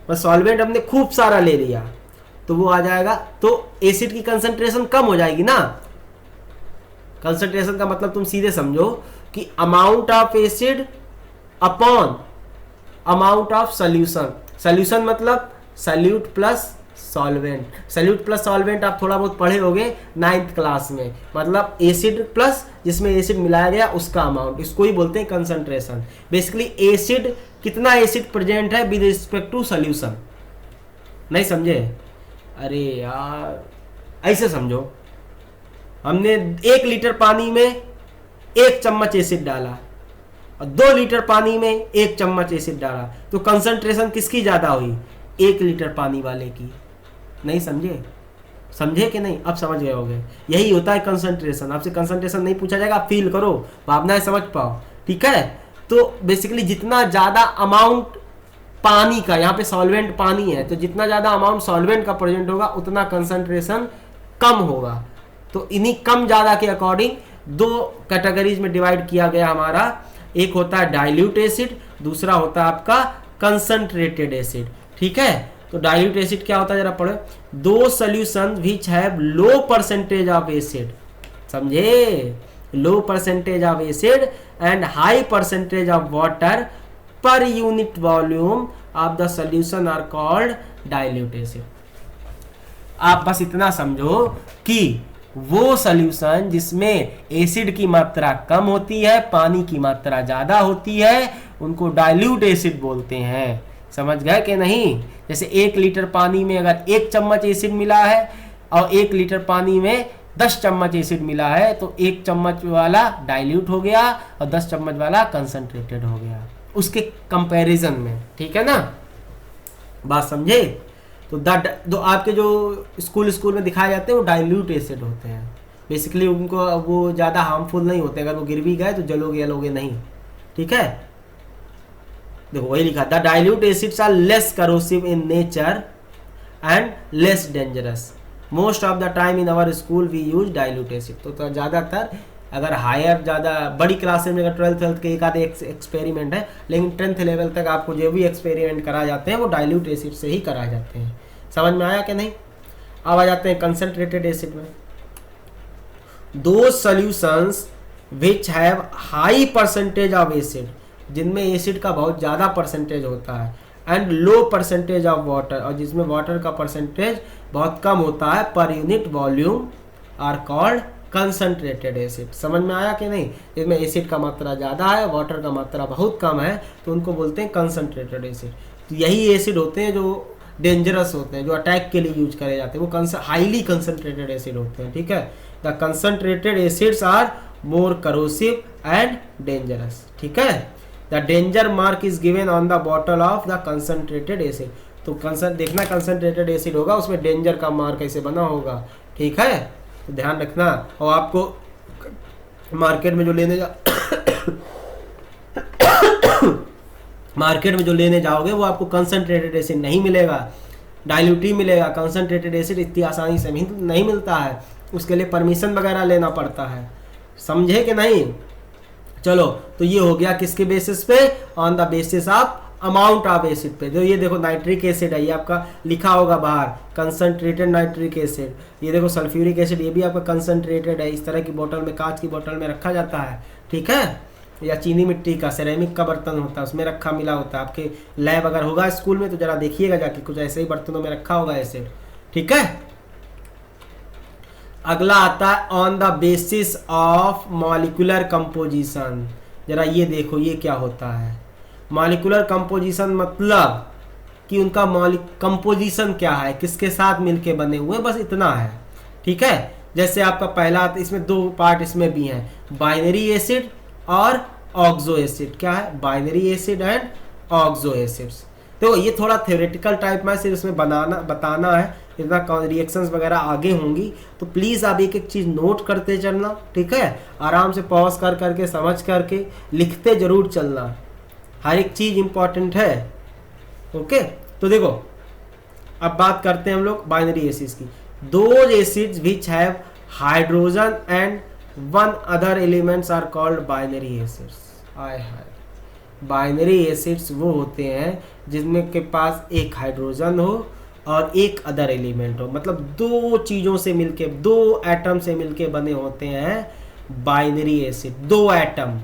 बस सॉल्वेंट हमने खूब सारा ले लिया तो वो आ जाएगा, तो एसिड की कंसंट्रेशन कम हो जाएगी ना। कंसंट्रेशन का मतलब तुम सीधे समझो कि amount of acid upon amount of solution. Solution मतलब solute plus solvent. Solute plus solvent आप थोड़ा बहुत पढ़े होगे 9th क्लास में, मतलब एसिड प्लस जिसमें एसिड मिलाया गया उसका अमाउंट, इसको ही बोलते हैं कंसंट्रेशन। बेसिकली एसिड, कितना एसिड प्रेजेंट है विद रिस्पेक्ट टू सोल्यूशन। नहीं समझे? अरे यार ऐसे समझो, हमने 1 लीटर पानी में 1 चम्मच एसिड डाला और 2 लीटर पानी में 1 चम्मच एसिड डाला, तो कंसंट्रेशन किसकी ज्यादा हुई? 1 लीटर पानी वाले की। नहीं समझे? समझे कि नहीं? अब समझ गए होंगे। यही होता है कंसंट्रेशन। आपसे कंसंट्रेशन नहीं पूछा जाएगा, आप फील करो, भावनाएं समझ पाओ। ठीक है, तो बेसिकली जितना ज्यादा अमाउंट पानी का, यहाँ पे सॉल्वेंट पानी है, तो जितना ज्यादा अमाउंट सॉल्वेंट का प्रेजेंट होगा उतना कंसंट्रेशन कम होगा। तो इन्हीं कम ज्यादा के अकॉर्डिंग दो कैटेगरीज में डिवाइड किया गया हमारा। एक होता है डाइल्यूट एसिड, दूसरा होता है आपका कंसंट्रेटेड एसिड। ठीक है, तो डाइल्यूट एसिड क्या होता है जरा पढ़ो। दो solution which have low percentage of acid, समझे, low percentage of acid and high percentage of water per unit volume of the solution are called dilute acid. आप बस इतना समझो कि वो सॉल्यूशन जिसमें एसिड की मात्रा कम होती है, पानी की मात्रा ज्यादा होती है, उनको डाइल्यूट एसिड बोलते हैं। समझ गए कि नहीं? जैसे 1 लीटर पानी में अगर 1 चम्मच एसिड मिला है और 1 लीटर पानी में 10 चम्मच एसिड मिला है, तो 1 चम्मच वाला डाइल्यूट हो गया और 10 चम्मच वाला कंसंट्रेटेड हो गया उसके कंपैरिजन में। ठीक है ना, बात समझे? तो आपके जो स्कूल में दिखाए जाते हैं वो डाइल्यूट एसिड होते हैं। बेसिकली उनको वो ज़्यादा हार्मफुल नहीं होते, अगर वो गिर भी गए तो जलोगे जलोगे नहीं। ठीक है, देखो वही लिखा, the dilute acids are less corrosive in nature and less dangerous. Most of the time in our school we use dilute acid. तो ज़्यादातर अगर हायर ज़्यादा बड़ी क्लासेस में, अगर 12th के एक आधे एक्सपेरिमेंट है, लेकिन 10th लेवल तक आपको जो भी एक्सपेरिमेंट कराए जाते हैं वो डाइल्यूट एसिड से ही कराए जाते हैं। समझ में आया कि नहीं? अब आ जाते हैं कंसंट्रेटेड एसिड में। दो solutions which have high percentage of acid, जिनमें एसिड का बहुत ज़्यादा परसेंटेज होता है, and low percentage of water, और जिसमें वाटर का परसेंटेज बहुत कम होता है, per unit volume are called concentrated acid. समझ में आया कि नहीं? इसमें एसिड का मात्रा ज़्यादा है, वाटर का मात्रा बहुत कम है, तो उनको बोलते हैं कंसंट्रेटेड एसिड। तो यही एसिड होते हैं जो डेंजरस होते हैं, जो अटैक के लिए यूज करे जाते हैं, वो हाईली कंसंट्रेटेड एसिड होते हैं। ठीक है, the concentrated acids are more corrosive and dangerous. ठीक है, the danger mark is given on the bottle of the concentrated acid. तो देखना कंसंट्रेटेड एसिड होगा, उसमें डेंजर का मार्क ऐसे बना होगा। ठीक है, तो ध्यान रखना। और आपको मार्केट में जो लेने जाओगे वो आपको कंसंट्रेटेड एसिड नहीं मिलेगा, डाइल्यूट ही मिलेगा। कंसंट्रेटेड एसिड इतनी आसानी से नहीं मिलता है, उसके लिए परमिशन वगैरह लेना पड़ता है। समझे कि नहीं? चलो, तो ये हो गया किसके बेसिस पे? On the basis of amount of acid पे। जो ये देखो नाइट्रिक एसिड है, ये आपका लिखा होगा बाहर कंसंट्रेटेड नाइट्रिक एसिड। ये देखो सल्फ्यूरिक एसिड, ये भी आपका कंसंट्रेटेड है। इस तरह की बोतल में, कांच की बोतल में रखा जाता है। ठीक है, या चीनी मिट्टी का, सिरेमिक का बर्तन होता है, उसमें रखा मिला होता है। आपके लैब अगर होगा स्कूल में तो जरा देखिएगा जाके, कुछ ऐसे ही बर्तनों में रखा होगा एसिड। ठीक है, अगला आता है on the basis of molecular composition. जरा ये देखो, ये क्या होता है? मॉलिक्यूलर कंपोजिशन मतलब कि उनका कंपोजिशन क्या है, किसके साथ मिलके बने हुए, बस इतना है। ठीक है, जैसे आपका पहला, इसमें 2 पार्ट इसमें भी हैं, बाइनरी एसिड और ऑक्सो एसिड। क्या है? Binary acid and oxo acids. तो ये थोड़ा थ्योरेटिकल टाइप में सिर्फ इसमें बताना है, इतना रिएक्शंस वगैरह आगे होंगी, तो प्लीज़ आप एक एक चीज़ नोट करते चलना। ठीक है, आराम से पॉज कर करके समझ करके लिखते जरूर चलना, हर एक चीज़ इंपॉर्टेंट है। ओके, तो देखो अब बात करते हैं हम लोग बाइनरी एसिड्स की। Those acids which have hydrogen and 1 other elements are called binary acids. आय हाय, बाइनरी एसिड्स वो होते हैं जिनमें के पास एक हाइड्रोजन हो और एक अदर एलिमेंट हो, मतलब 2 चीज़ों से मिलके, 2 एटम से मिलके बने होते हैं बाइनरी एसिड। 2 एटम,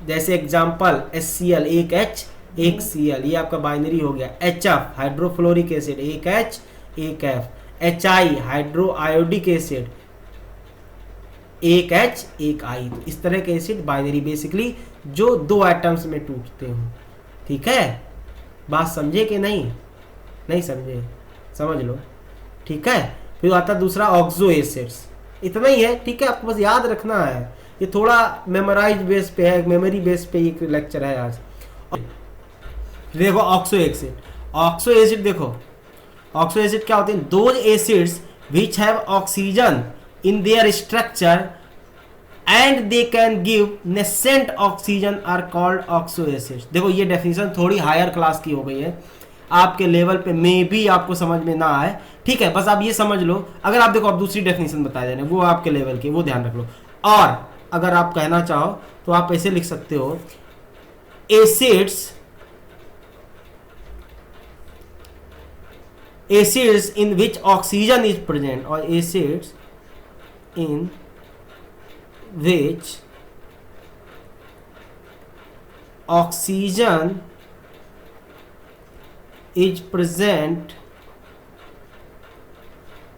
जैसे एग्जांपल HCl, एक H एक Cl, ये आपका बाइनरी हो गया। HF हाइड्रोफ्लोरिक एसिड, एक H एक F। HI hydro iodic acid, एक H एक I। तो इस तरह के एसिड बाइनरी, बेसिकली जो 2 एटम्स में टूटते हो। ठीक है, बात समझे कि नहीं? नहीं समझे? समझ लो। ठीक है, फिर आता दूसरा ऑक्सो एसिड्स। इतना ही है। ठीक है, आपको बस याद रखना है, ये थोड़ा मेमोराइज बेस पे है, मेमोरी बेस पे ये लेक्चर है आज। देखो ऑक्सो एसिड, ऑक्सो एसिड देखो, ऑक्सो एसिड क्या होते हैं? Those acids which have oxygen in their structure and they can give nascent oxygen are called oxo acids. देखो ये डेफिनेशन थोड़ी हायर क्लास की हो गई है, आपके लेवल पे मे भी आपको समझ में ना आए, ठीक है, बस आप ये समझ लो। अगर आप देखो आप दूसरी डेफिनेशन बता दे रहे हैं वो आपके लेवल की, वो ध्यान रख लो। और अगर आप कहना चाहो तो आप ऐसे लिख सकते हो, acids in which oxygen is present, और acids in which oxygen is present,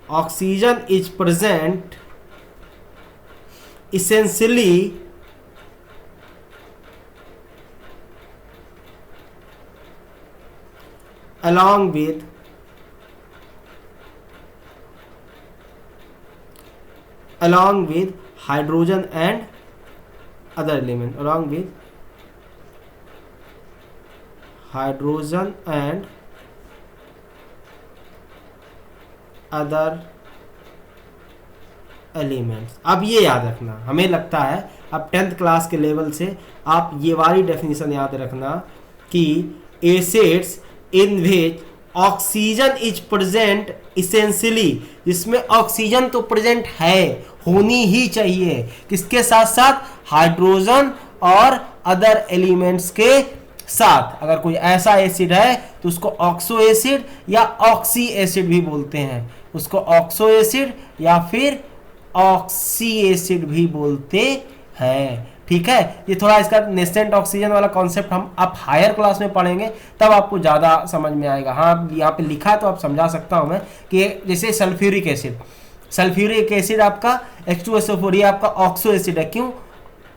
oxygen is present essentially along with hydrogen and other element, along with hydrogen and other elements. अब ये याद रखना, हमें लगता है अब 10th क्लास के लेवल से आप ये वाली डेफिनेशन याद रखना कि acids in which oxygen is present essentially, जिसमें ऑक्सीजन तो प्रेजेंट है, होनी ही चाहिए, किसके साथ साथ, हाइड्रोजन और अदर एलिमेंट्स के साथ। अगर कोई ऐसा एसिड है तो उसको ऑक्सो एसिड या ऑक्सी एसिड भी बोलते हैं, उसको ऑक्सो एसिड या फिर ऑक्सी एसिड भी बोलते हैं, ठीक है। ये थोड़ा इसका नेसेंट ऑक्सीजन वाला कॉन्सेप्ट हम आप हायर क्लास में पढ़ेंगे तब आपको ज़्यादा समझ में आएगा। हाँ यहाँ पे लिखा है तो आप समझा सकता हूँ मैं कि जैसे सल्फ्यूरिक एसिड आपका H2SO4 ये आपका ऑक्सो एसिड है, क्यों,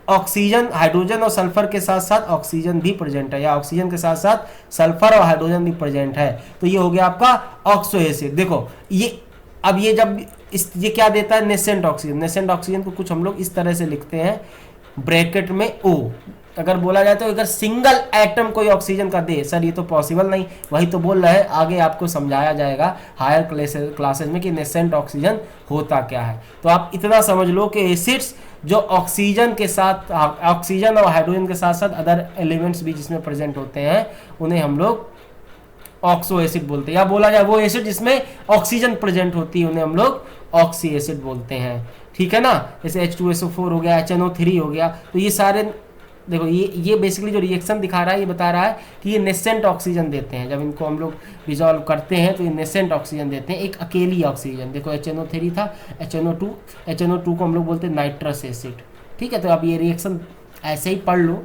ऑक्सीजन, हाइड्रोजन और सल्फर के साथ साथ ऑक्सीजन भी प्रेजेंट है, या ऑक्सीजन के साथ साथ सल्फर और हाइड्रोजन भी प्रेजेंट है, तो ये हो गया आपका ऑक्सो एसिड। देखो ये अब ये जब ये क्या देता है, नेसेंट ऑक्सीजन को कुछ हम लोग इस तरह से लिखते हैं ब्रैकेट में O। अगर बोला जाए तो अगर सिंगल एटम कोई ऑक्सीजन का दे, सर ये तो पॉसिबल नहीं, वही तो बोल रहे हैं, आगे आपको समझाया जाएगा हायर क्लासेस में कि नेसेंट ऑक्सीजन होता क्या है। तो आप इतना समझ लो कि एसिड्स जो ऑक्सीजन के साथ, ऑक्सीजन और हाइड्रोजन के साथ साथ अदर एलिमेंट्स भी जिसमें प्रेजेंट होते हैं, उन्हें हम लोग ऑक्सो एसिड बोलते हैं, या बोला जाए वो एसिड जिसमें ऑक्सीजन प्रेजेंट होती है उन्हें हम लोग ऑक्सी एसिड बोलते हैं, ठीक है ना। जैसे H2SO4 हो गया, HNO3 हो गया, तो ये सारे देखो ये बेसिकली जो रिएक्शन दिखा रहा है ये बता रहा है कि ये नेसेंट ऑक्सीजन देते हैं। जब इनको हम लोग रिजॉल्व करते हैं तो ये नेसेंट ऑक्सीजन देते हैं, एक अकेली ऑक्सीजन। देखो HNO3 था, HNO2 को हम लोग बोलते हैं नाइट्रस एसिड, ठीक है। तो अब ये रिएक्शन ऐसे ही पढ़ लो,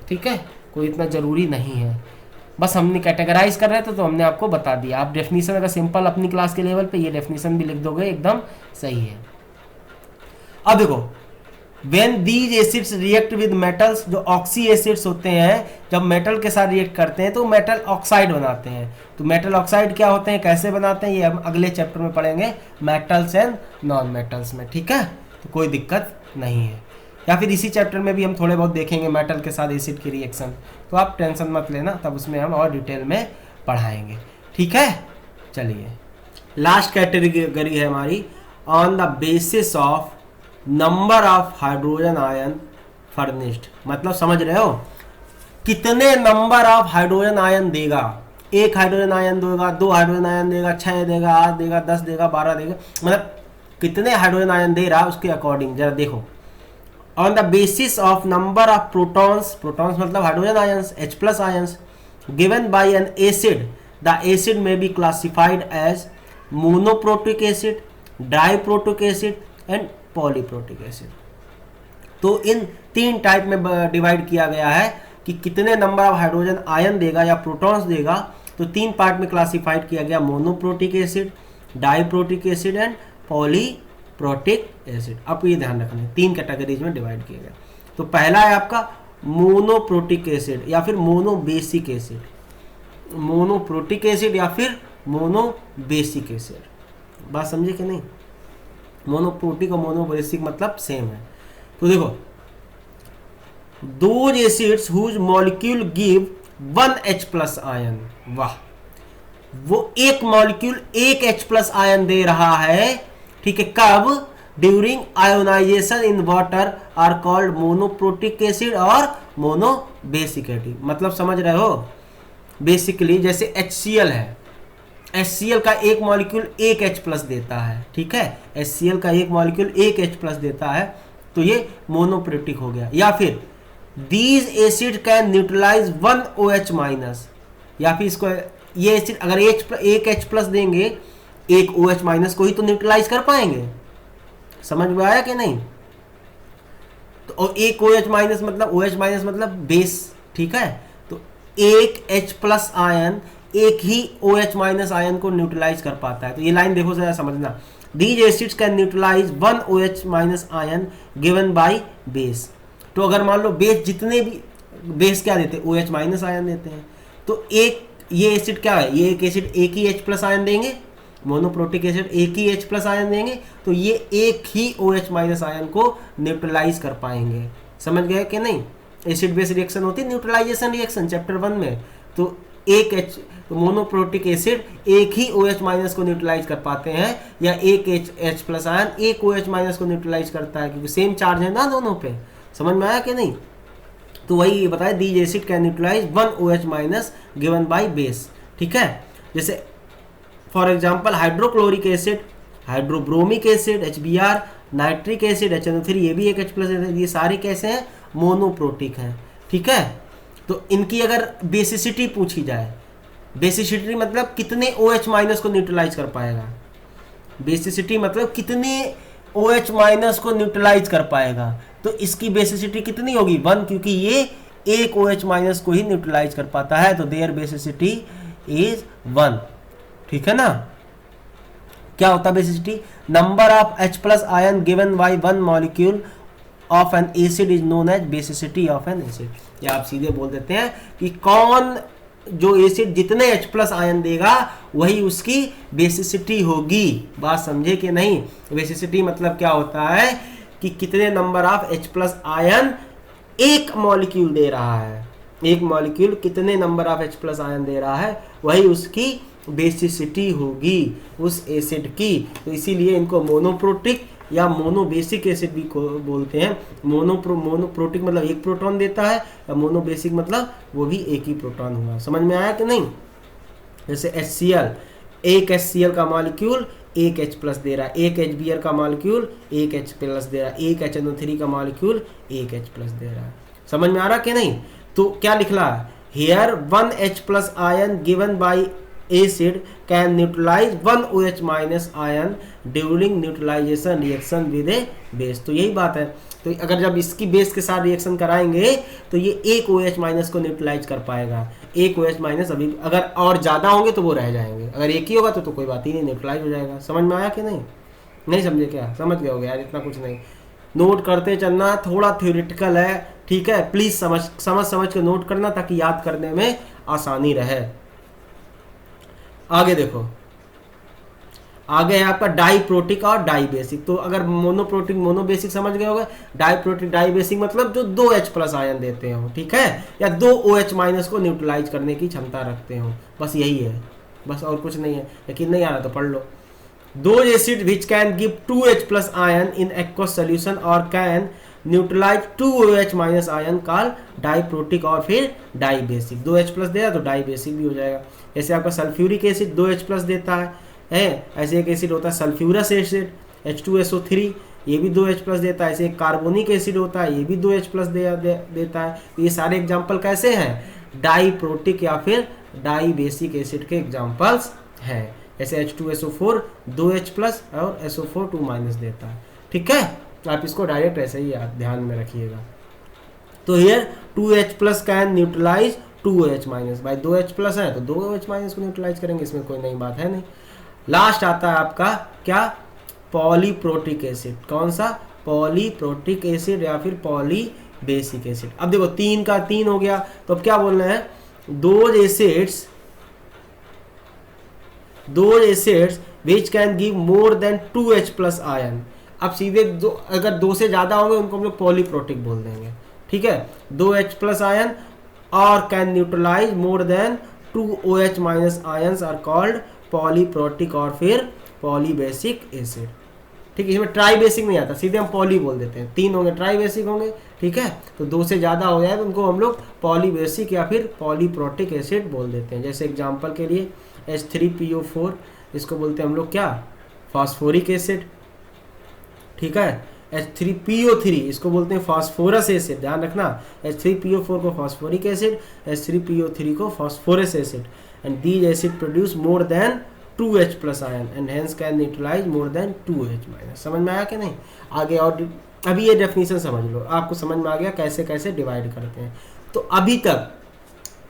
ठीक है, कोई इतना ज़रूरी नहीं है, बस हमने कैटेगराइज कर रहे थे तो हमने आपको बता दिया। आप डेफिनेशन अगर सिंपल अपनी क्लास के लेवल पे ये डेफिनेशन भी लिख दोगे एकदम सही है। अब देखो when these acids react with metals, जो ऑक्सी एसिड्स होते हैं जब मेटल के साथ रिएक्ट करते हैं तो मेटल ऑक्साइड बनाते हैं। तो मेटल ऑक्साइड क्या होते हैं, कैसे बनाते हैं, ये हम अगले चैप्टर में पढ़ेंगे, मेटल्स एंड नॉन मेटल्स में, ठीक है। तो कोई दिक्कत नहीं है, या फिर इसी चैप्टर में भी हम थोड़े बहुत देखेंगे मेटल के साथ एसिड की रिएक्शन, तो आप टेंशन मत लेना, तब उसमें हम और डिटेल में पढ़ाएंगे, ठीक है। चलिए लास्ट कैटेगरी है हमारी, on the basis of number of hydrogen ion furnished. मतलब समझ रहे हो, कितने नंबर ऑफ हाइड्रोजन आयन देगा, 1 हाइड्रोजन आयन देगा, 2 हाइड्रोजन आयन देगा, 6 देगा, 8 देगा, 10 देगा, 12 देगा, मतलब कितने हाइड्रोजन आयन दे रहा है उसके अकॉर्डिंग जरा देखो। On the basis of number of protons मतलब hydrogen ions, H+ ions given by an acid, the acid may be classified as monoprotic acid, diprotic acid and polyprotic acid. तो इन 3 type में डिवाइड किया गया है कि कितने नंबर ऑफ हाइड्रोजन आयन देगा या प्रोटॉन्स देगा, तो 3 पार्ट में क्लासिफाइड किया गया, monoprotic acid, diprotic acid and polyprotic acid. अब ये ध्यान रखना है 3 कैटेगरीज में डिवाइड किया गया। तो पहला है आपका मोनोप्रोटिक एसिड या फिर मोनोबेसिक एसिड, मोनोप्रोटिक एसिड या फिर मोनोबेसिक एसिड, बात समझे कि नहीं। मोनोप्रोटिक और मोनोबेसिक मतलब सेम है। तो देखो, those acids whose molecule give 1 H+ ion, वाह, वो एक मॉलिक्यूल 1 H+ आयन दे रहा है, ठीक है, कब, during ionization in water are called monoprotic acid और मोनोबेसिक एसिड। मतलब समझ रहे हो, बेसिकली जैसे HCl है, HCl का एक मॉलिक्यूल एक H प्लस देता है, ठीक है, HCl का एक मॉलिक्यूल एक H प्लस देता है, तो ये मोनोप्रोटिक हो गया। या फिर these acid can neutralize one OH minus, या फिर इसको ये एसिड अगर एक H प्लस देंगे एक OH माइनस को ही तो न्यूट्रलाइज कर पाएंगे। समझ में आया कि नहीं? तो और एक OH माइनस मतलब OH माइनस मतलब बेस, ठीक है, तो एक H प्लस आयन एक ही OH माइनस आयन को न्यूट्रलाइज कर पाता है। तो ये लाइन देखो जरा समझना, these acids can neutralize one OH minus ion given by base. तो अगर मान लो बेस जितने भी बेस क्या देते हैं, OH माइनस आयन देते हैं, तो एक ये एसिड क्या है, ये एक एसिड एक ही H प्लस आयन देंगे, मोनोप्रोटिक एसिड एक ही H प्लस आयन देंगे, तो ये एक ही OH माइनस आयन को न्यूट्रलाइज कर पाएंगे। समझ गए कि नहीं? एसिड बेस रिएक्शन होती है न्यूट्रलाइजेशन रिएक्शन चैप्टर 1 में, तो एक तो मोनोप्रोटिक एसिड एक ही OH माइनस को न्यूट्रलाइज कर पाते हैं, या एक H प्लस आयन एक OH माइनस को न्यूट्रलाइज करता है, क्योंकि सेम चार्ज है ना दोनों पे। समझ में आया कि नहीं? तो वही बताया, these acid can neutralize one OH minus given by base, ठीक है। जैसे for example hydrochloric acid, hydrobromic acid HBr, nitric acid HNO3, ये भी एक H प्लस है, ये सारे कैसे हैं, मोनोप्रोटिक हैं, ठीक है। तो इनकी अगर बेसिसिटी पूछी जाए, बेसिसिटी मतलब कितने OH माइनस को न्यूट्रलाइज कर पाएगा, बेसिसिटी मतलब कितने OH माइनस को न्यूट्रलाइज कर पाएगा, तो इसकी बेसिसिटी कितनी होगी 1, क्योंकि ये एक OH माइनस को ही न्यूट्रलाइज कर पाता है, तो देयर बेसिसिटी इज 1, ठीक है ना। क्या होता है basicity, number of H plus ion given by one molecule of an acid is known as basicity of an acid. या आप सीधे बोल देते हैं कि कौन जो एसिड जितने H प्लस आयन देगा वही उसकी बेसिसिटी होगी। बात समझे कि नहीं? बेसिसिटी मतलब क्या होता है कि कितने number of H plus ion एक मॉलिक्यूल दे रहा है, एक मॉलिक्यूल कितने number of H plus ion दे रहा है, वही उसकी बेसिसिटी होगी उस एसिड की। तो इसीलिए इनको मोनोप्रोटिक या मोनोबेसिक एसिड भी बोलते हैं। मोनोप्रोटिक मतलब एक प्रोटॉन देता है, या मोनोबेसिक मतलब वो भी एक ही प्रोटॉन हुआ। समझ में आया कि नहीं? जैसे HCl, एक HCl का मॉलिक्यूल एक H प्लस दे रहा है, एक HBr का मॉलिक्यूल एक H प्लस दे रहा है, एक HNO3 का मॉलिक्यूल एक H प्लस दे रहा है। समझ में आ रहा कि नहीं? तो क्या लिख रहा है, here one H plus ion given by acid can neutralize one OH minus ion during neutralization reaction with a base. तो यही बात है, तो अगर जब इसकी बेस के साथ रिएक्शन कराएंगे तो ये एक OH माइनस को न्यूट्रलाइज कर पाएगा। एक OH माइनस अभी अगर और ज़्यादा होंगे तो वो रह जाएंगे, अगर एक ही होगा तो कोई बात ही नहीं, न्यूट्रलाइज हो जाएगा। समझ में आया कि नहीं? नहीं समझे क्या? समझ गए होगे यार, इतना कुछ नहीं, नोट करते चलना, थोड़ा थ्योरेटिकल है, ठीक है। प्लीज़ समझ के नोट करना ताकि याद करने में आसानी रहे। आगे देखो, आगे है आपका डाईप्रोटिक और डाईबेसिक। तो अगर मोनोप्रोटिक मोनोबेसिक समझ गए होगे, डाईप्रोटिक डाईबेसिक मतलब जो दो H प्लस आयन देते हो, ठीक है, या दो OH माइनस को न्यूट्रलाइज करने की क्षमता रखते हो, बस यही है, बस और कुछ नहीं है। यकीन नहीं आ रहा तो पढ़ लो। दो acid which can give 2H plus ion in aqueous solution और can neutralize 2OH minus ion call diprotic और फिर डाईबेसिक। 2H प्लस देगा तो डाईबेसिक भी हो जाएगा। जैसे आपका सल्फ्यूरिक एसिड 2H प्लस देता है, ऐसे एक एसिड होता है सल्फ्यूरस एसिड H2SO3, ये भी 2H प्लस देता है। ऐसे एक कार्बोनिक एसिड होता है, ये भी 2H प्लस देता है। तो ये सारे एग्जाम्पल कैसे हैं, डाईप्रोटिक या फिर डाईबेसिक एसिड के एग्जाम्पल्स हैं। जैसे H2SO4 2H प्लस और SO4 2 माइनस देता है, ठीक है। तो आप इसको डायरेक्ट ऐसे ही ध्यान में रखिएगा। तो here 2H plus can neutralize 2OH minus, भाई 2H प्लस है तो 2OH माइनस को न्यूट्रलाइज करेंगे, इसमें कोई नई बात है नहीं। लास्ट आता है आपका क्या, पॉलीप्रोटिक एसिड। कौन सा, पॉलीप्रोटिक एसिड या फिर पॉलीबेसिक एसिड। अब देखो 3 का 3 हो गया, तो अब क्या बोलना है, दो acids which can give more than 2H plus ion. अब सीधे अगर दो से ज्यादा होंगे उनको हम लोग पॉलीप्रोटिक बोल देंगे, ठीक है। 2H प्लस आयन और can neutralize more than 2OH minus ions are called polyprotic और फिर पॉलीबेसिक एसिड। ठीक है। इसमें ट्राई बेसिक नहीं आता, सीधे हम पॉली बोल देते हैं। 3 होंगे ट्राई बेसिक होंगे, ठीक है। तो 2 से ज़्यादा हो जाए तो उनको हम लोग पॉली बेसिक या फिर पॉलीप्रोटिक एसिड बोल देते हैं। जैसे एग्जांपल के लिए H3PO4, इसको बोलते हैं हम लोग क्या, फास्फोरिक एसिड, ठीक है। H3PO3 इसको बोलते हैं फास्फोरस एसिड, ध्यान रखना। H3PO4 को फास्फोरिक एसिड, H3PO3 को phosphorous acid. And these acid produce more than 2H plus ion and hence can neutralize more than 2H minus. समझ में आया कि नहीं? आगे और अभी ये डेफिनेशन समझ लो, आपको समझ में आ गया कैसे कैसे डिवाइड करते हैं। तो अभी तक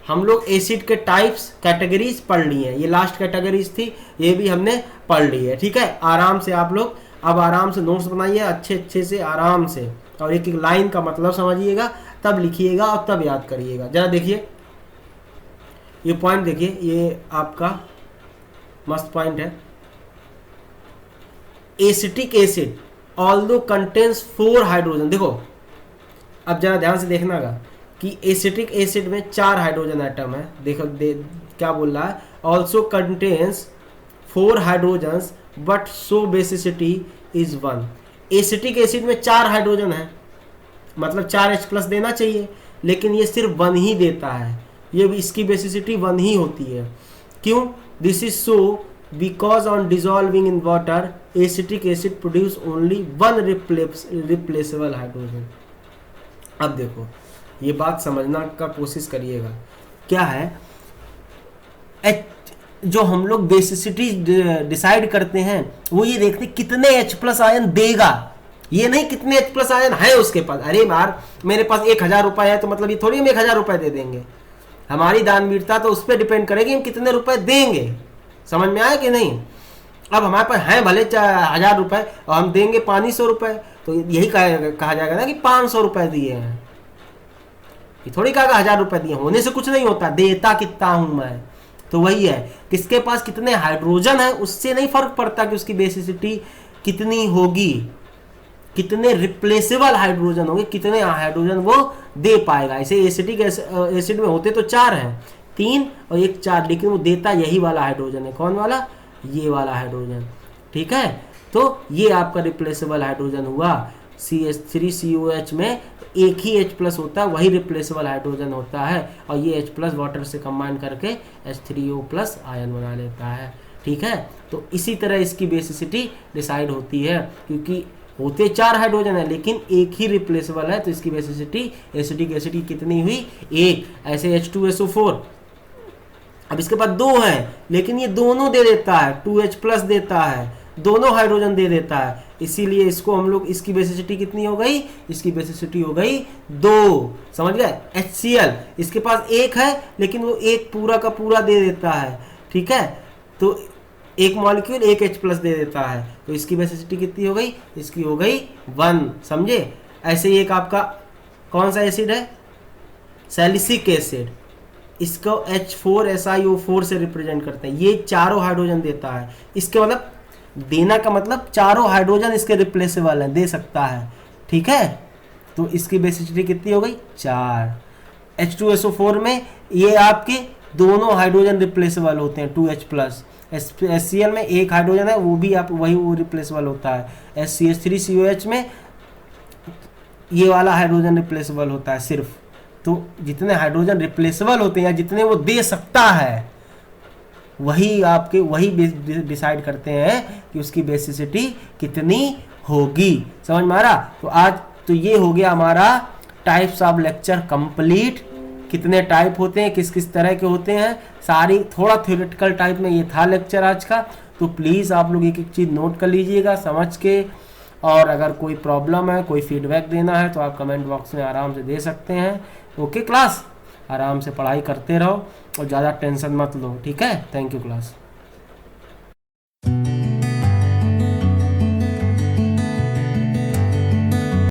हम लोग एसिड के टाइप्स कैटेगरीज पढ़ लिए हैं, ये लास्ट कैटेगरीज थी, ये भी हमने पढ़ ली है, ठीक है। आराम से आप लोग अब आराम से नोट्स बनाइए अच्छे से आराम से, और एक एक लाइन का मतलब समझिएगा, तब लिखिएगा और तब याद करिएगा। जरा देखिए ये पॉइंट, देखिए ये आपका मस्त पॉइंट है। Acetic acid although contains 4 hydrogen. देखो अब जरा ध्यान से देखना कि एसिटिक एसिड में 4 हाइड्रोजन एटम है। देखो क्या बोल रहा है, also contains 4 hydrogens but so basicity is 1। Acetic acid में 4 हाइड्रोजन है, मतलब 4H प्लस देना चाहिए, लेकिन ये सिर्फ 1 ही देता है। ये इसकी बेसिसिटी 1 ही होती है। क्यों? This is so because on dissolving in water acetic acid produce only 1 replaceable hydrogen. अब देखो ये बात समझना का कोशिश करिएगा, क्या है जो हम लोग बेसिसिटी डिसाइड करते हैं वो ये देखते कितने H प्लस आयन देगा, ये नहीं कितने H प्लस आयन है उसके पास। अरे यार मेरे पास 1000 रुपए है तो मतलब ये थोड़ी हम 1000 रुपए दे देंगे। हमारी दानवीरता तो उस पर डिपेंड करेगी हम कितने रुपए देंगे। समझ में आया कि नहीं? अब हमारे पास है भले 1000 रुपए और हम देंगे 500 रुपए, तो यही कहा जाएगा ना कि 500 रुपए दिए हैं। ये थोड़ी कहा 1000 रुपए दिए, होने से कुछ नहीं होता, देता कितना हूं मैं। तो वही है, किसके पास कितने हाइड्रोजन है उससे नहीं फर्क पड़ता कि उसकी बेसिसिटी कितनी होगी, कितने रिप्लेसेबल हाइड्रोजन होंगे, कितने हाइड्रोजन वो दे पाएगा। ऐसे एसिटिक एसिड में होते तो 4 हैं, 3 और 1 4, लेकिन वो देता यही वाला हाइड्रोजन है। कौन वाला? ये वाला हाइड्रोजन, ठीक है। तो ये आपका रिप्लेसेबल हाइड्रोजन हुआ। CH3COH में एक ही H प्लस होता है, वही रिप्लेसेबल हाइड्रोजन होता है, और ये H प्लस वाटर से कंबाइन करके H3O प्लस आयन बना लेता है, ठीक है। तो इसी तरह इसकी बेसिसिटी डिसाइड होती है, क्योंकि होते 4 हाइड्रोजन है लेकिन एक ही रिप्लेसेबल है, तो इसकी बेसिसिटी एसिडिक एसिड की कितनी हुई? 1। ऐसे H2SO4, अब इसके पास 2 है लेकिन ये दोनों दे देता है, 2H प्लस देता है, दोनों हाइड्रोजन दे देता है, इसीलिए इसको हम लोग, इसकी बेसिसिटी कितनी हो गई? इसकी बेसिसिटी हो गई 2। समझ गए? HCl इसके पास 1 है लेकिन वो 1 पूरा का पूरा दे देता है, ठीक है। तो एक मॉलिक्यूल 1 H प्लस दे देता है, तो इसकी बेसिसिटी कितनी हो गई? इसकी हो गई 1। समझे? ऐसे ही एक आपका कौन सा एसिड है? सैलिसिक एसिड, इसको H4SiO4 से रिप्रेजेंट करते हैं। ये चारों हाइड्रोजन देता है, इसके मतलब देना का मतलब चारों हाइड्रोजन इसके रिप्लेसेबल है, दे सकता है, ठीक है। तो इसकी बेसिसिटी कितनी हो गई? 4। H2SO4 में ये आपके दोनों हाइड्रोजन रिप्लेसेबल होते हैं, 2H प्लस। HCl में 1 हाइड्रोजन है, वो भी आप वो रिप्लेसेबल होता है। CH3COH में ये वाला हाइड्रोजन रिप्लेसेबल होता है सिर्फ। तो जितने हाइड्रोजन रिप्लेसेबल होते हैं या जितने वो दे सकता है, वही डिसाइड करते हैं कि उसकी बेसिसिटी कितनी होगी। समझ में आ रहा? तो आज तो ये हो गया हमारा टाइप्स ऑफ लेक्चर कंप्लीट। कितने टाइप होते हैं, किस किस तरह के होते हैं, सारी थोड़ा थ्योरेटिकल टाइप में ये था लेक्चर आज का। तो प्लीज़ आप लोग एक एक चीज़ नोट कर लीजिएगा समझ के, और अगर कोई प्रॉब्लम है, कोई फीडबैक देना है तो आप कमेंट बॉक्स में आराम से दे सकते हैं। ओके क्लास, आराम से पढ़ाई करते रहो और ज़्यादा टेंशन मत लो, ठीक है। Thank you class.